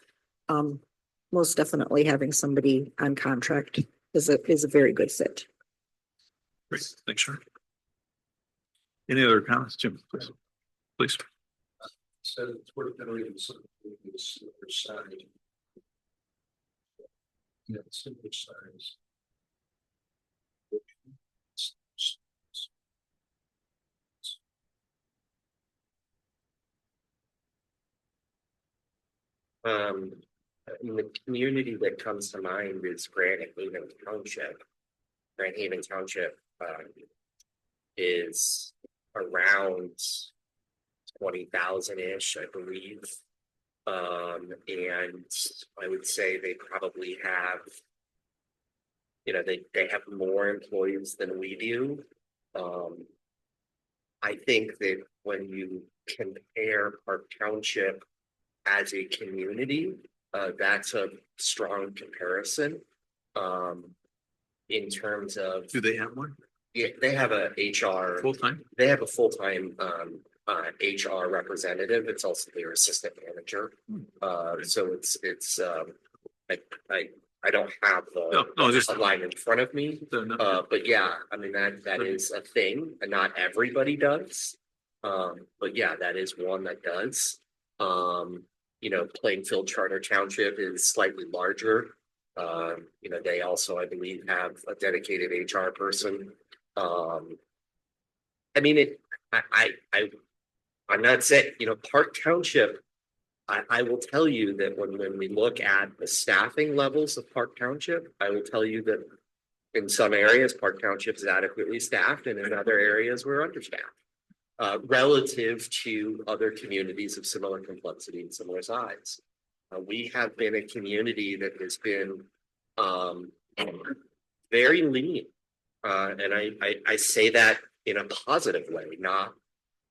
most definitely having somebody on contract is a very good fit. Great, thanks, sir. Any other comments, Jim? Please. So it's worth noting this side. Yeah, simple size. The community that comes to mind is Grand Haven Township. Grand Haven Township is around 20,000-ish, I believe. And I would say they probably have, they have more employees than we do. I think that when you compare Park Township as a community, that's a strong comparison. In terms of, Do they have one? Yeah, they have a HR Full time? They have a full-time HR representative. It's also their assistant manager. So it's I don't have the line in front of me. But yeah, I mean that is a thing, and not everybody does. But yeah, that is one that does. Plainfield Charter Township is slightly larger. They also, I believe, have a dedicated HR person. I'm not saying, Park Township, I will tell you that when we look at the staffing levels of Park Township, I will tell you that in some areas, Park Township is adequately staffed, and in other areas, we're understaffed. Relative to other communities of similar complexity and similar size. We have been a community that has been very lean. And I say that in a positive way, not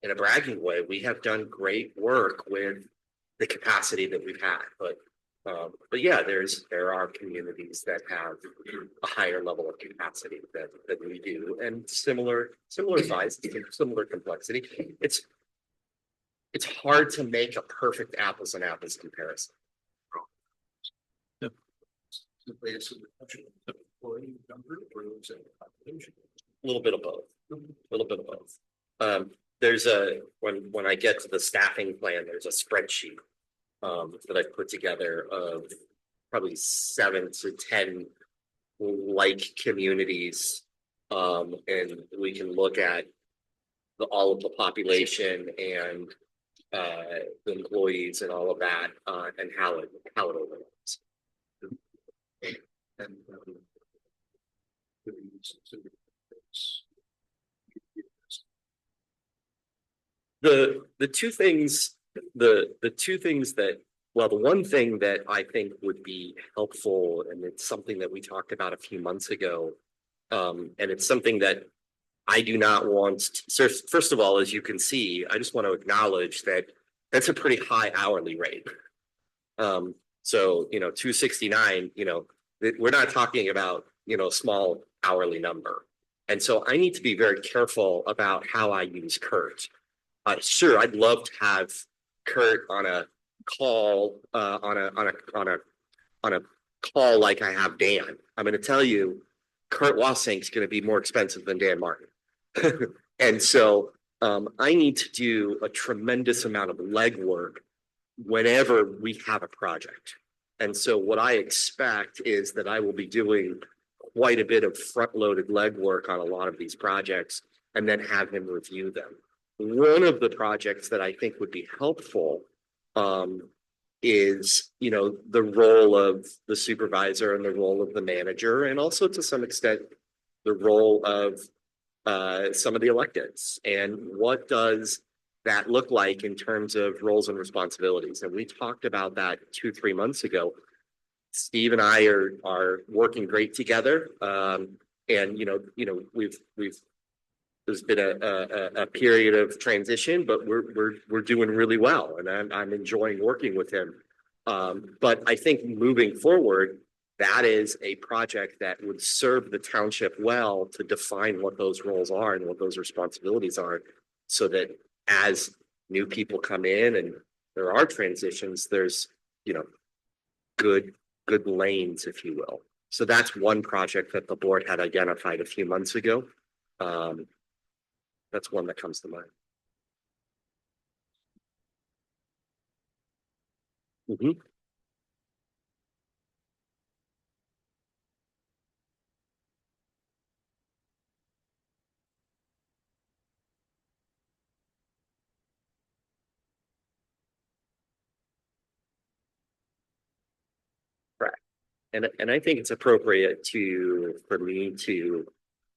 in a bragging way. We have done great work with the capacity that we've had, but yeah, there are communities that have a higher level of capacity than we do, and similar size, similar complexity. It's hard to make a perfect apples and apples comparison. A little bit of both. There's when I get to the staffing plan, there's a spreadsheet that I put together of probably 7 to 10 like communities, and we can look at all of the population and the employees and all of that, and how it overlaps. And the two things that, well, the one thing that I think would be helpful, and it's something that we talked about a few months ago, and it's something that I do not want, so first of all, as you can see, I just want to acknowledge that that's a pretty high hourly rate. So, $269, we're not talking about, a small hourly number. And so I need to be very careful about how I use Kurt. Sure, I'd love to have Kurt on a call, on a call like I have Dan. I'm going to tell you, Kurt Wassink's going to be more expensive than Dan Martin. And so I need to do a tremendous amount of legwork whenever we have a project. And so what I expect is that I will be doing quite a bit of front-loaded legwork on a lot of these projects and then have him review them. One of the projects that I think would be helpful is, the role of the supervisor and the role of the manager, and also to some extent, the role of some of the electeds. And what does that look like in terms of roles and responsibilities? And we talked about that 2-3 months ago. Steve and I are working great together. And we've there's been a period of transition, but we're doing really well, and I'm enjoying working with him. But I think moving forward, that is a project that would serve the township well to define what those roles are and what those responsibilities are, so that as new people come in and there are transitions, there's good lanes, if you will. So that's one project that the board had identified a few months ago. That's one that comes to mind. Mm-hmm. Correct. And I think it's appropriate for me to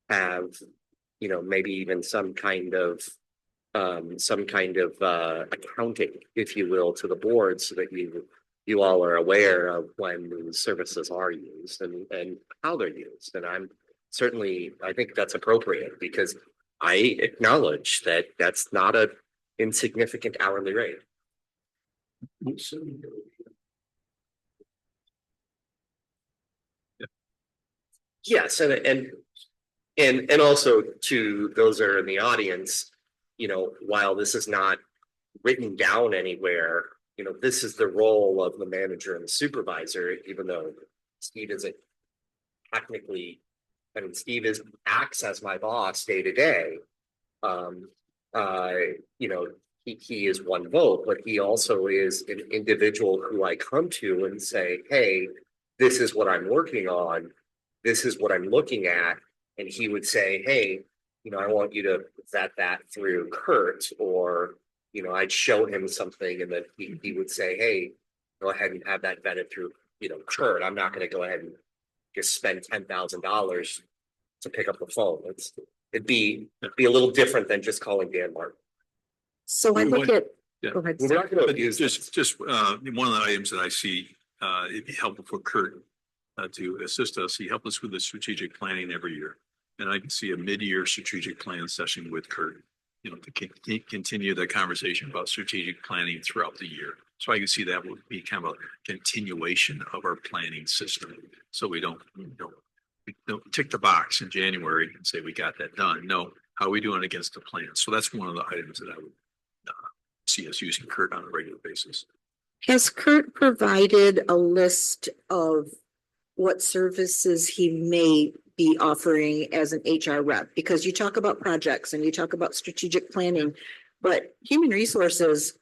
have, maybe even some kind of accounting, if you will, to the board, so that you all are aware of when these services are used and how they're used. And I think that's appropriate, because I acknowledge that that's not an insignificant hourly rate. Yes, and also to those that are in the audience, while this is not written down anywhere, this is the role of the manager and the supervisor, even though Steve isn't technically, Steve acts as my boss day to day. He is one vote, but he also is an individual who I come to and say, hey, this is what I'm working on. This is what I'm looking at. And he would say, hey, I want you to vet that through Kurt, or, I'd show him something and then he would say, hey, go ahead and have that vetted through, Kurt. I'm not going to go ahead and just spend $10,000 to pick up the phone. It'd be a little different than just calling Dan Martin. So I look at, Yeah. go ahead. We're not going to abuse Just one of the items that I see, it'd be helpful for Kurt to assist us. He helped us with the strategic planning every year. And I can see a mid-year strategic plan session with Kurt, to continue the conversation about strategic planning throughout the year. So I can see that would be kind of a continuation of our planning system. So we don't tick the box in January and say we got that done. No, how are we doing against the plan? So that's one of the items that I would see us using Kurt on a regular basis. Has Kurt provided a list of what services he may be offering as an HR rep? Because you talk about projects and you talk about strategic planning, but human resources,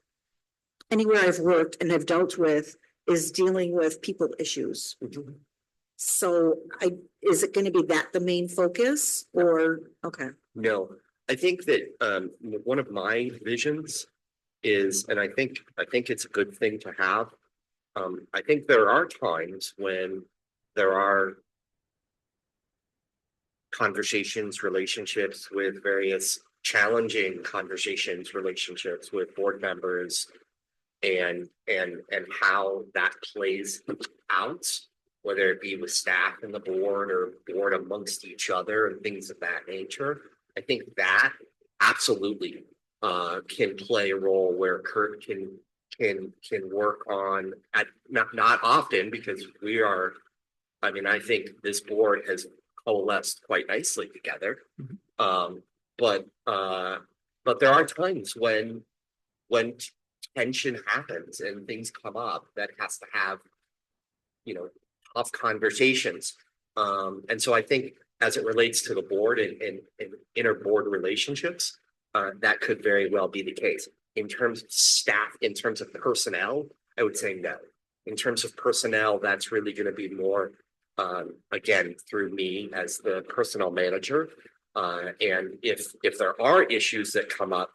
anywhere I've worked and have dealt with, is dealing with people issues. Mm-hmm. So is it going to be that the main focus, or okay? No, I think that one of my visions is, and I think it's a good thing to have. I think there are times when there are conversations, relationships with various challenging conversations, relationships with board members, and how that plays out, whether it be with staff and the board or board amongst each other and things of that nature. I think that absolutely can play a role where Kurt can work on at not often because we are. I mean, I think this board has coalesced quite nicely together. But there are times when tension happens and things come up that has to have, tough conversations. And so I think as it relates to the board and inter-board relationships, that could very well be the case. In terms of staff, in terms of personnel, I would say no. In terms of personnel, that's really going to be more, again, through me as the personnel manager. And if there are issues that come up,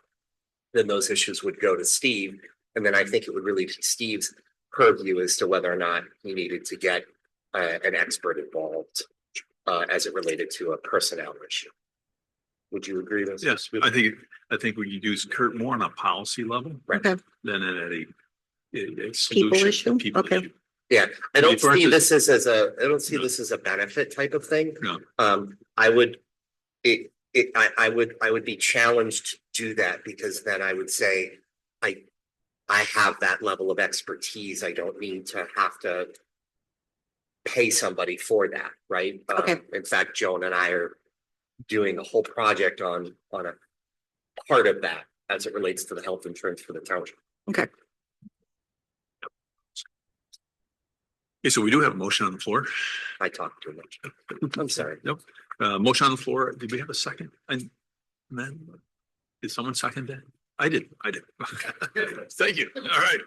then those issues would go to Steve. And then I think it would really be Steve's purview as to whether or not he needed to get an expert involved as it related to a personnel issue. Would you agree with this? Yes, I think we could use Kurt more on a policy level Okay. than at a People solution. issue? People Okay. issue. Yeah, I don't For see instance- this as I don't see this as a benefit type of thing. No. I would be challenged to do that because then I would say I have that level of expertise. I don't need to have to pay somebody for that, right? Okay. In fact, Joan and I are doing a whole project on a part of that as it relates to the health insurance for the township. Okay. Okay, so we do have a motion on the floor. I talked too much. I'm sorry. Nope. Motion on the floor. Did we have a second? And then did someone second that? I did. Thank you. All right.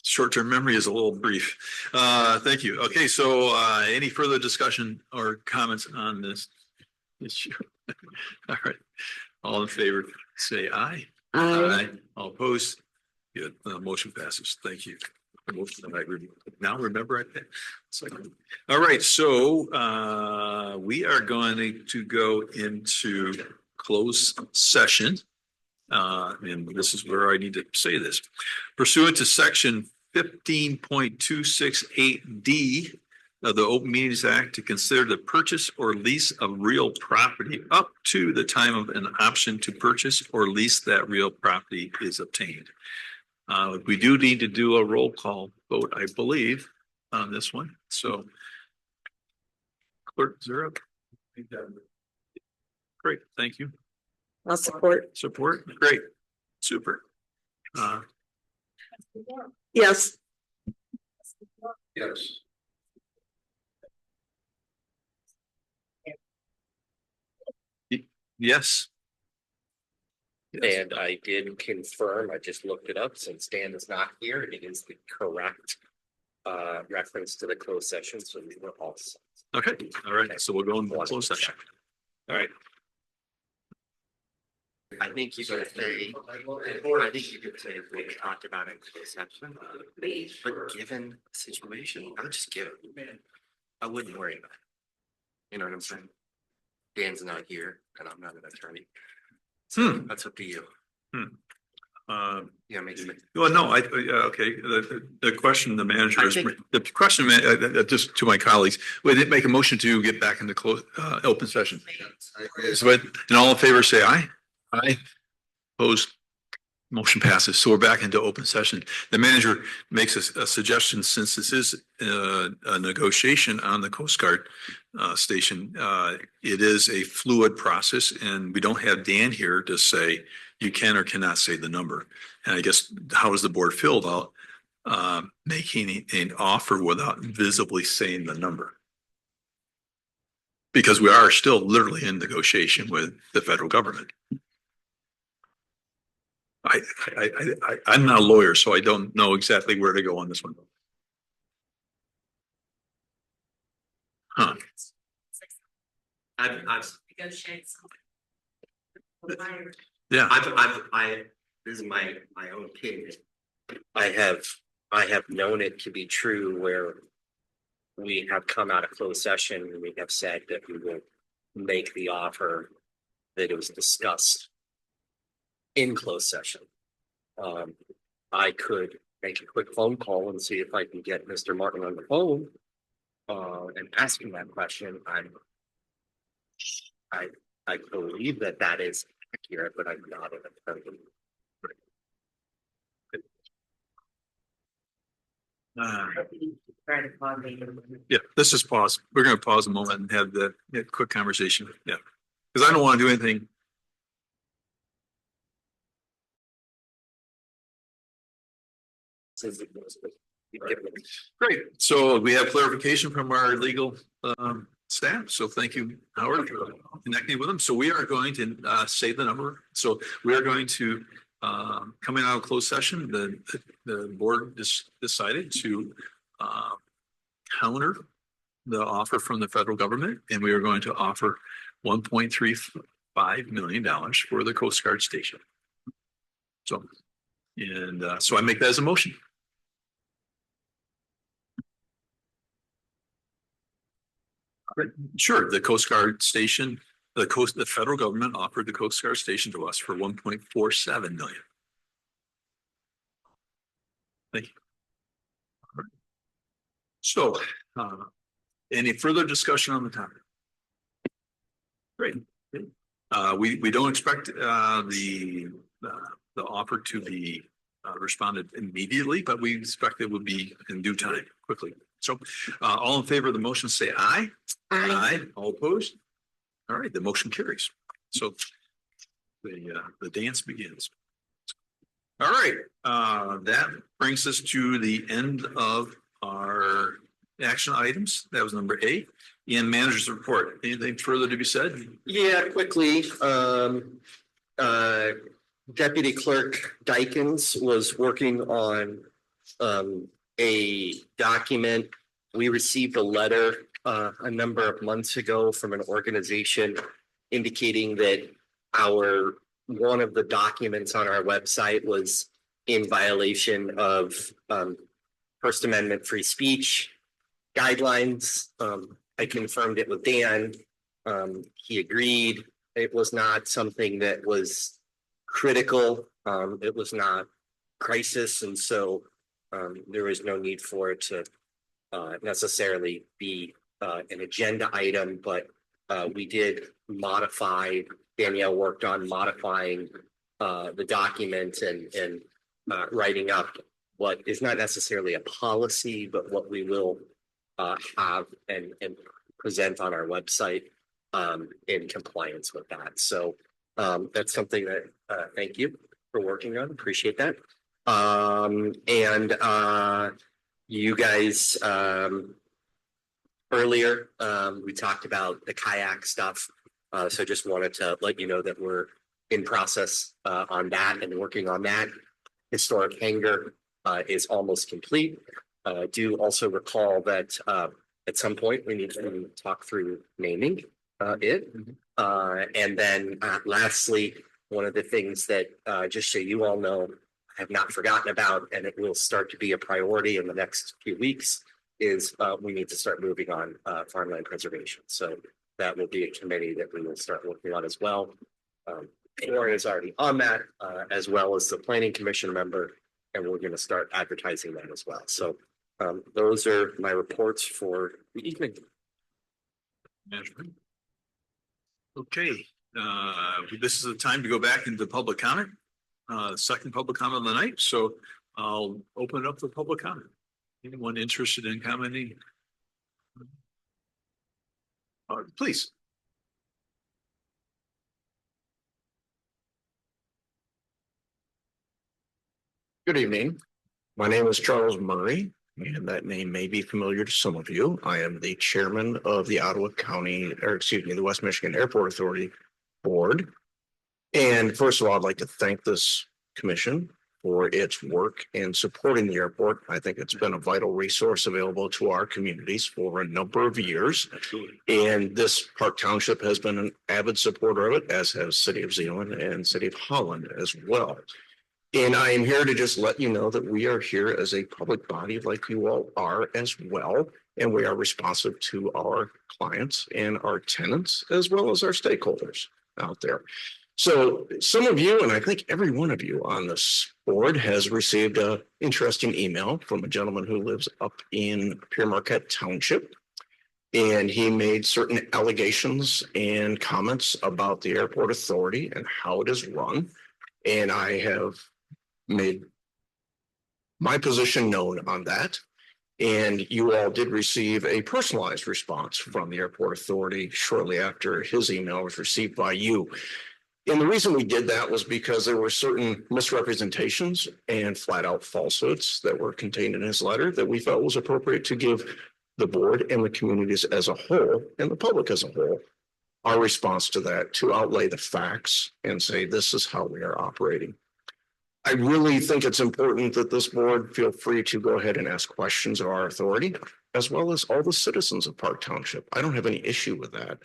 Short-term memory is a little brief. Thank you. Okay, so any further discussion or comments on this issue? All right. All in favor, say aye. Aye. All opposed? Good. Motion passes. Thank you. Now remember I second. All right, so we are going to go into closed session. And this is where I need to say this. Pursuant to section 15.268D of the Open Meetings Act, to consider the purchase or lease of real property up to the time of an option to purchase or lease that real property is obtained. We do need to do a roll call vote, I believe, on this one. So Clerk Zero. Great, thank you. I'll support. Support, great, super. Yes. Yes. Yes. And I did confirm, I just looked it up since Dan is not here, it is the correct reference to the closed session, so we were all set. Okay, all right, so we'll go in closed session. All right. I think you could say, we talked about it in closed session, but given the situation, I would just give it. I wouldn't worry about it. You know what I'm saying? Dan's not here and I'm not an attorney. So that's up to you. Yeah, maybe. Well, no, okay, the question the manager I is, think- the question, just to my colleagues, we did make a motion to get back into close, open session. So, and all in favor, say aye. Aye. Opposed? Motion passes. So we're back into open session. The manager makes a suggestion, since this is a negotiation on the Coast Guard station. It is a fluid process, and we don't have Dan here to say you can or cannot say the number. And I guess, how does the board feel about making an offer without visibly saying the number? Because we are still literally in negotiation with the federal government. I'm not a lawyer, so I don't know exactly where to go on this one. Huh. I've Negotiate something. Yeah. this is my own opinion. I have known it to be true where we have come out of closed session and we have said that we will make the offer that it was discussed in closed session. I could make a quick phone call and see if I can get Mr. Martin on the phone and ask him that question. I believe that that is accurate, but I'm not an attorney. Try to call me. Yeah, let's just pause. We're gonna pause a moment and have the quick conversation. Yeah. Because I don't want to do anything. Great. So we have clarification from our legal staff. So thank you, Howard, for connecting with them. So we are going to say the number. So we are going to coming out of closed session, the board decided to counter the offer from the federal government, and we are going to offer $1.35 million for the Coast Guard station. So, and so I make that as a motion. Sure, the Coast Guard station, the federal government offered the Coast Guard station to us for 1.47 million. Thank you. So, any further discussion on the topic? Great. We don't expect the offer to be responded immediately, but we expect it would be in due time, quickly. So, all in favor of the motion, say aye. Aye. All opposed? All right, the motion carries. So the dance begins. All right, that brings us to the end of our action items. That was number 8. And manager's report. Anything further to be said? Yeah, quickly, Deputy Clerk Dykens was working on a document. We received a letter a number of months ago from an organization indicating that one of the documents on our website was in violation of First Amendment free speech guidelines. I confirmed it with Dan. He agreed. It was not something that was critical. It was not crisis, and so there is no need for it to necessarily be an agenda item, but we did modify, Danielle worked on modifying the document and writing up what is not necessarily a policy, but what we will have and present on our website in compliance with that. So that's something that thank you for working on. Appreciate that. And you guys earlier we talked about the kayak stuff. So just wanted to let you know that we're in process on that and working on that. Historic hangar is almost complete. Do also recall that at some point we need to talk through naming it. And then lastly, one of the things that just so you all know, I have not forgotten about, and it will start to be a priority in the next few weeks, is we need to start moving on farmland preservation. So that will be a committee that we will start working on as well. Lauren is already on that, as well as the planning commission member, and we're going to start advertising that as well. So those are my reports for the evening. Management. Okay, this is the time to go back into public comment. Second public comment of the night. So I'll open it up for public comment. Anyone interested in commenting? Please. Good evening. My name is Charles Murray, and that name may be familiar to some of you. I am the chairman of the Ottawa County, or excuse me, the West Michigan Airport Authority Board. And first of all, I'd like to thank this commission for its work in supporting the airport. I think it's been a vital resource available to our communities for a number of years. And this Park Township has been an avid supporter of it, as has City of Zeeland and City of Holland as well. And I am here to just let you know that we are here as a public body like you all are as well. And we are responsive to our clients and our tenants, as well as our stakeholders out there. So some of you, and I think every one of you on this board, has received an interesting email from a gentleman who lives up in Pere Marquette Township. And he made certain allegations and comments about the airport authority and how it is run. And I have made my position known on that. And you all did receive a personalized response from the airport authority shortly after his email was received by you. And the reason we did that was because there were certain misrepresentations and flat out falsehoods that were contained in his letter that we felt was appropriate to give the board and the communities as a whole and the public as a whole our response to that, to outlay the facts and say, this is how we are operating. I really think it's important that this board feel free to go ahead and ask questions of our authority, as well as all the citizens of Park Township. I don't have any issue with that.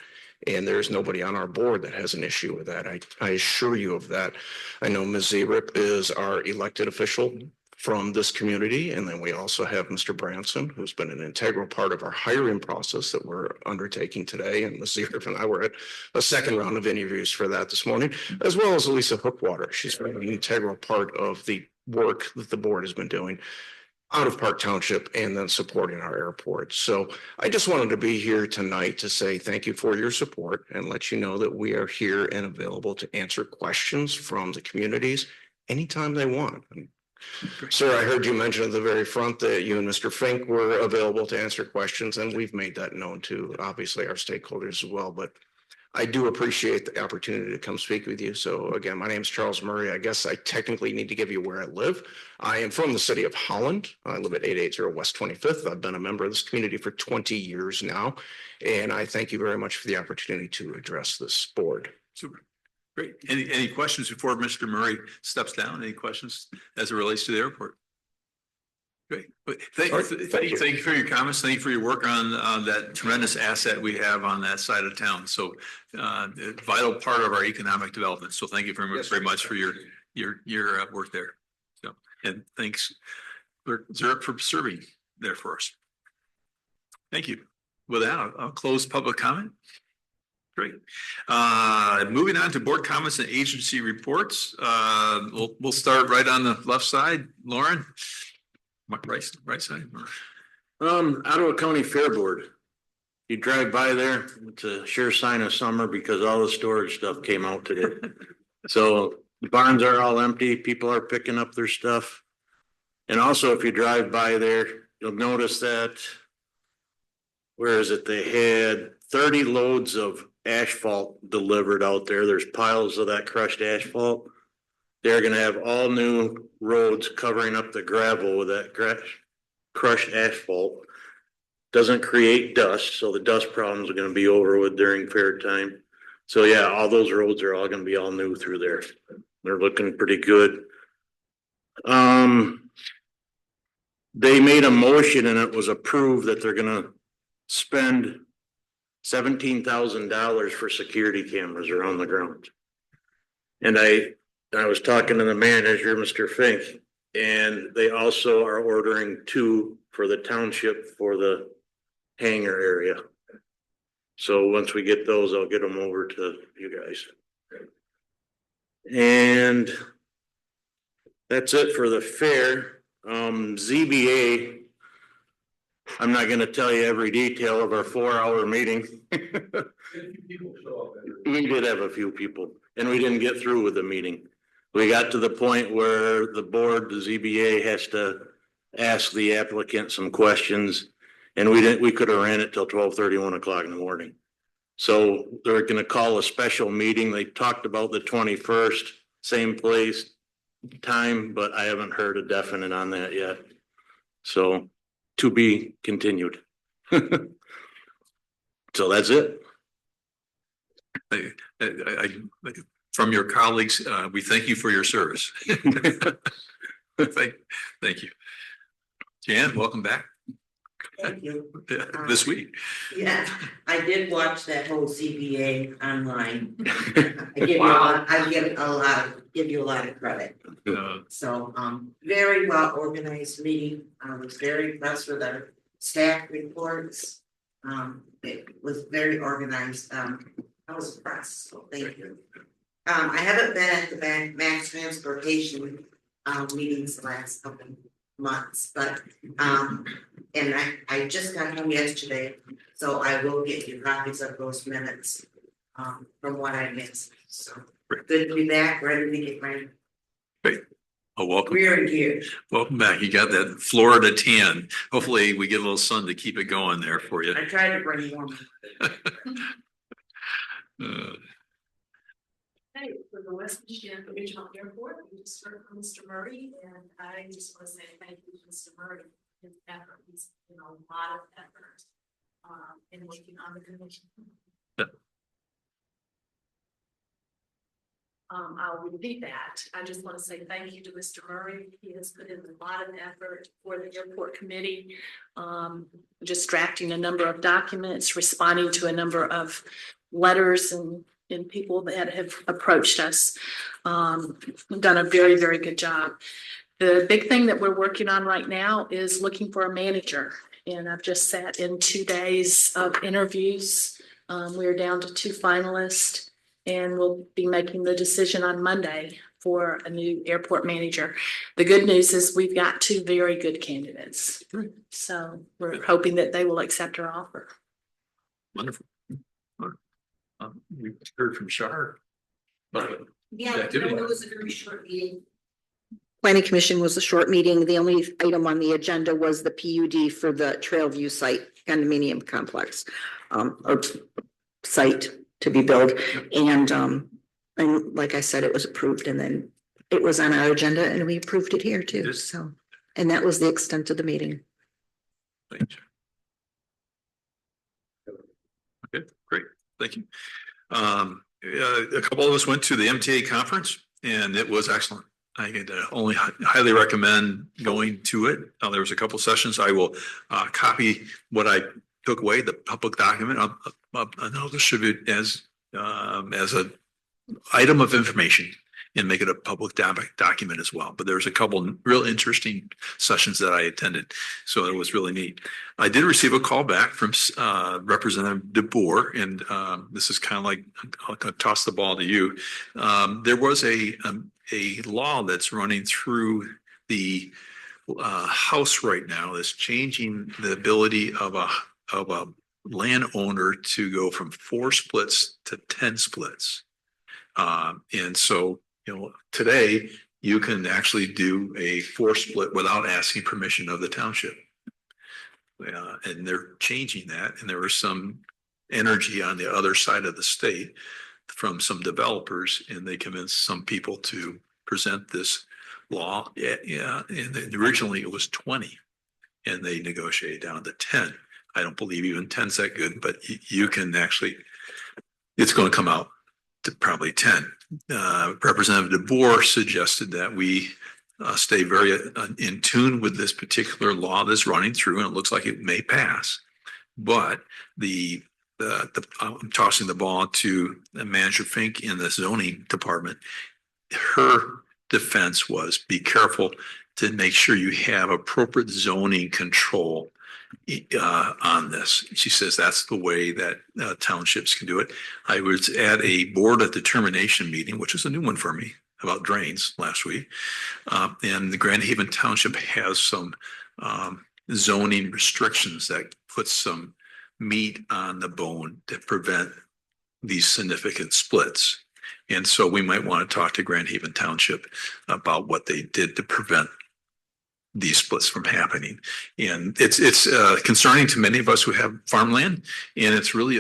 And there's nobody on our board that has an issue with that. I assure you of that. I know Ms. Zerip is our elected official from this community. And then we also have Mr. Branson, who's been an integral part of our hiring process that we're undertaking today. And Ms. Zerip and I were at a second round of interviews for that this morning, as well as Elisa Hookwater. She's been an integral part of the work that the board has been doing out of Park Township and then supporting our airport. So I just wanted to be here tonight to say thank you for your support and let you know that we are here and available to answer questions from the communities anytime they want. Sir, I heard you mention at the very front that you and Mr. Fink were available to answer questions, and we've made that known to obviously our stakeholders as well. But I do appreciate the opportunity to come speak with you. So again, my name is Charles Murray. I guess I technically need to give you where I live. I am from the city of Holland. I live at 880 West 25th. I've been a member of this community for 20 years now. And I thank you very much for the opportunity to address this board. Super. Great. Any questions before Mr. Murray steps down? Any questions as it relates to the airport? Great. Thank you for your comments. Thank you for your work on that tremendous asset we have on that side of town. So vital part of our economic development. So thank you very much for your work there. So, and thanks Zerp for serving there for us. Thank you. With that, I'll close public comment. Great. Moving on to board comments and agency reports. We'll start right on the left side. Lauren, right side. Ottawa County Fair Board. You drive by there, it's a sure sign of summer because all the storage stuff came out today. So the barns are all empty. People are picking up their stuff. And also, if you drive by there, you'll notice that, where is it? They had 30 loads of asphalt delivered out there. There's piles of that crushed asphalt. They're going to have all new roads covering up the gravel with that crushed asphalt. Doesn't create dust, so the dust problems are going to be over with during fair time. So yeah, all those roads are all going to be all new through there. They're looking pretty good. They made a motion and it was approved that they're going to spend $17,000 for security cameras around the ground. And I was talking to the manager, Mr. Fink, and they also are ordering 2 for the township for the hangar area. So once we get those, I'll get them over to you guys. And that's it for the fair. ZBA, I'm not going to tell you every detail of our 4-hour meeting. We did have a few people and we didn't get through with the meeting. We got to the point where the board, the ZBA, has to ask the applicant some questions, and we could have ran it till 12:30, 1 o'clock in the morning. So they're going to call a special meeting. They talked about the 21st, same place, time, but I haven't heard a definite on that yet. So to be continued. So that's it. From your colleagues, we thank you for your service. Thank you. Jan, welcome back. Thank you. This week. Yeah, I did watch that whole CBA online. I give you a lot of credit. So very well organized meeting. I was very impressed with our staff reports. It was very organized. I was impressed, so thank you. I haven't been at the mass transportation meetings the last couple months, but And I just got home yesterday, so I will get you copies of those minutes, from what I missed, so. Good to be back, ready to get my Oh, welcome. rear gear. Welcome back. You got that Florida tan. Hopefully we get a little sun to keep it going there for you. I tried to bring warm. Hey, for the West Michigan Regional Airport, we just heard from Mr. Murray, and I just want to say thank you to Mr. Murray. His effort, he's, a lot of effort, in working on the commission. Yeah. I'll repeat that. I just want to say thank you to Mr. Murray. He has put in a lot of effort for the airport committee, just drafting a number of documents, responding to a number of letters and people that have approached us. Done a very, very good job. The big thing that we're working on right now is looking for a manager. And I've just sat in 2 days of interviews. We're down to 2 finalists, and we'll be making the decision on Monday for a new airport manager. The good news is we've got 2 very good candidates. So we're hoping that they will accept our offer. Wonderful. We heard from Shar. But Yeah, activity. it was a very short meeting. Planning Commission was a short meeting. The only item on the agenda was the PUD for the Trailview site condominium complex, or site to be built. And like I said, it was approved, and then it was on our agenda and we approved it here too. So, and that was the extent of the meeting. Thanks. Okay, great. Thank you. A couple of us went to the MTA conference and it was excellent. I could only highly recommend going to it. There was a couple sessions. I will copy what I took away, the public document. And I'll distribute as a item of information and make it a public document as well. But there's a couple real interesting sessions that I attended. So it was really neat. I did receive a call back from Representative DeBoer, and this is kind of like, I'll toss the ball to you. There was a law that's running through the House right now that's changing the ability of a landowner to go from 4 splits to 10 splits. And so, today you can actually do a 4 split without asking permission of the township. And they're changing that. And there was some energy on the other side of the state from some developers, and they convinced some people to present this law. Yeah. And originally it was 20, and they negotiated down to 10. I don't believe even 10's that good, but you can actually, it's going to come out to probably 10. Representative DeBoer suggested that we stay very in tune with this particular law that's running through, and it looks like it may pass. But I'm tossing the ball to Manager Fink in the zoning department. Her defense was be careful to make sure you have appropriate zoning control on this. She says that's the way that townships can do it. I was at a board of determination meeting, which is a new one for me, about drains last week. And the Grand Haven Township has some zoning restrictions that put some meat on the bone to prevent these significant splits. And so we might want to talk to Grand Haven Township about what they did to prevent these splits from happening. And it's concerning to many of us who have farmland, and it's really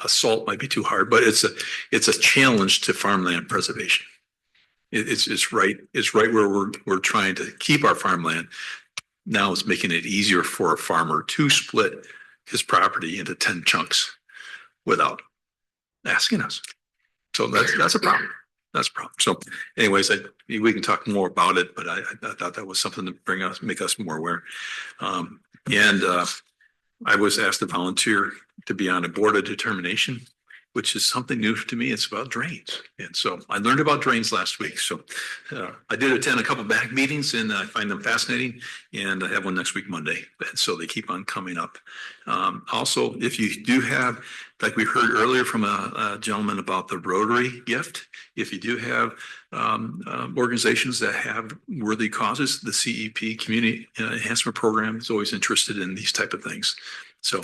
assault might be too hard, but it's a challenge to farmland preservation. It's right where we're trying to keep our farmland. Now it's making it easier for a farmer to split his property into 10 chunks without asking us. So that's a problem. That's a problem. So anyways, we can talk more about it, but I thought that was something to make us more aware. And I was asked to volunteer to be on a board of determination, which is something new to me. It's about drains. And so I learned about drains last week. So I did attend a couple of back meetings, and I find them fascinating, and I have one next week, Monday. And so they keep on coming up. Also, if you do have, like we heard earlier from a gentleman about the Rotary gift, if you do have organizations that have worthy causes. The CEP, Community Enhancement Program, is always interested in these type of things. So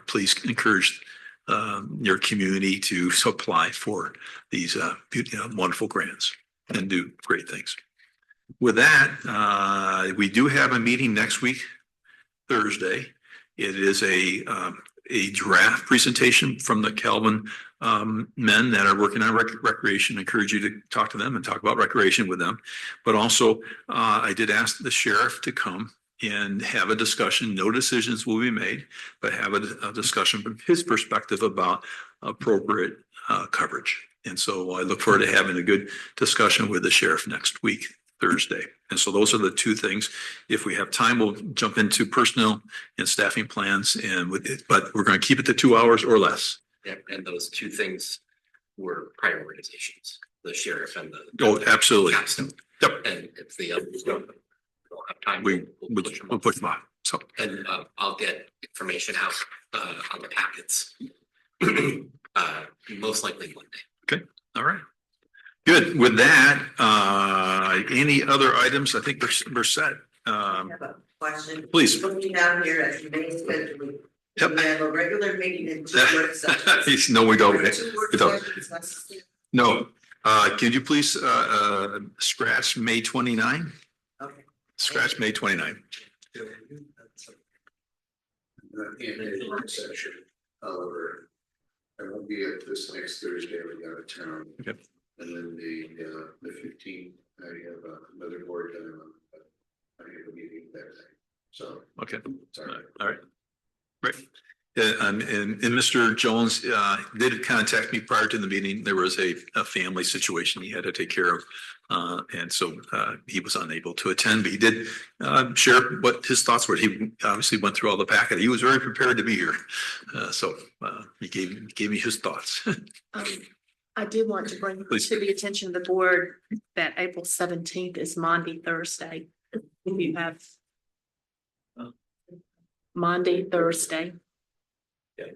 please encourage your community to apply for these wonderful grants and do great things. With that, we do have a meeting next week, Thursday. It is a draft presentation from the Calvin men that are working on recreation. I encourage you to talk to them and talk about recreation with them. But also, I did ask the sheriff to come and have a discussion. No decisions will be made, but have a discussion from his perspective about appropriate coverage. And so I look forward to having a good discussion with the sheriff next week, Thursday. And so those are the two things. If we have time, we'll jump into personnel and staffing plans and with it, but we're going to keep it to 2 hours or less. Yeah, and those two things were prioritizations, the sheriff and the. Oh, absolutely. Capstone. Yep. And if the others don't have time. We'll push them off. So. And I'll get information out on the packets. Most likely Monday. Okay. All right. Good. With that, any other items? I think we're set. I have a question. Please. Looking down here at the main schedule. Yep. We have a regular meeting in 2 work sessions. No, we don't. Are 2 work We don't. sessions necessary? No. Can you please scratch May 29? Okay. Scratch May 29. In a work session, however, I won't be at this next Thursday, I'll be out of town. Okay. And then the 15th, I have another board, I have a meeting that day, so. Okay. Sorry. All right. Great. And Mr. Jones did contact me prior to the meeting. There was a family situation he had to take care of. And so he was unable to attend, but he did share what his thoughts were. He obviously went through all the packet. He was very prepared to be here. So he gave me his thoughts. I did want to bring Please. to the attention of the board that April 17th is Monday, Thursday. If you have Monday, Thursday. Yeah.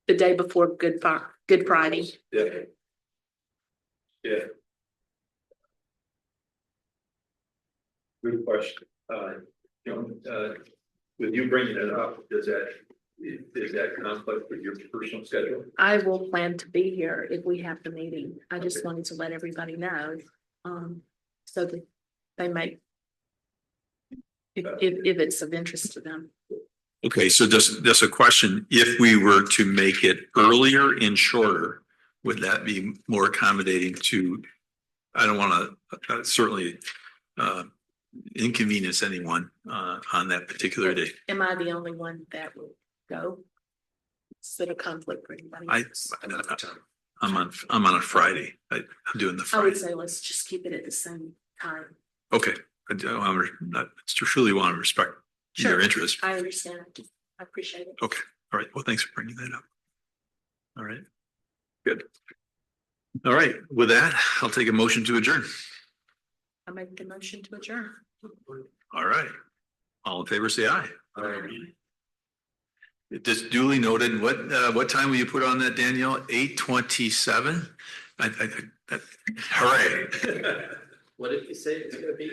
The day before Good Friday. Yeah. Yeah. Good question. With you bringing it up, is that conflict with your personal schedule? I will plan to be here if we have the meeting. I just wanted to let everybody know. So that they may. If it's of interest to them. Okay, so just a question. If we were to make it earlier and shorter, would that be more accommodating to, I don't want to certainly inconvenience anyone on that particular day. Am I the only one that will go? Is it a conflict for anybody? I'm on a Friday. I'm doing the I Friday. would say let's just keep it at the same time. Okay, I truly want to respect your Sure. interest. I understand. I appreciate it. Okay, all right. Well, thanks for bringing that up. All right, good. All right, with that, I'll take a motion to adjourn. I make the motion to adjourn. All right. All in favor, say aye. It just duly noted. What time will you put on that, Danielle? 8:27? Hooray. What did you say it's gonna be?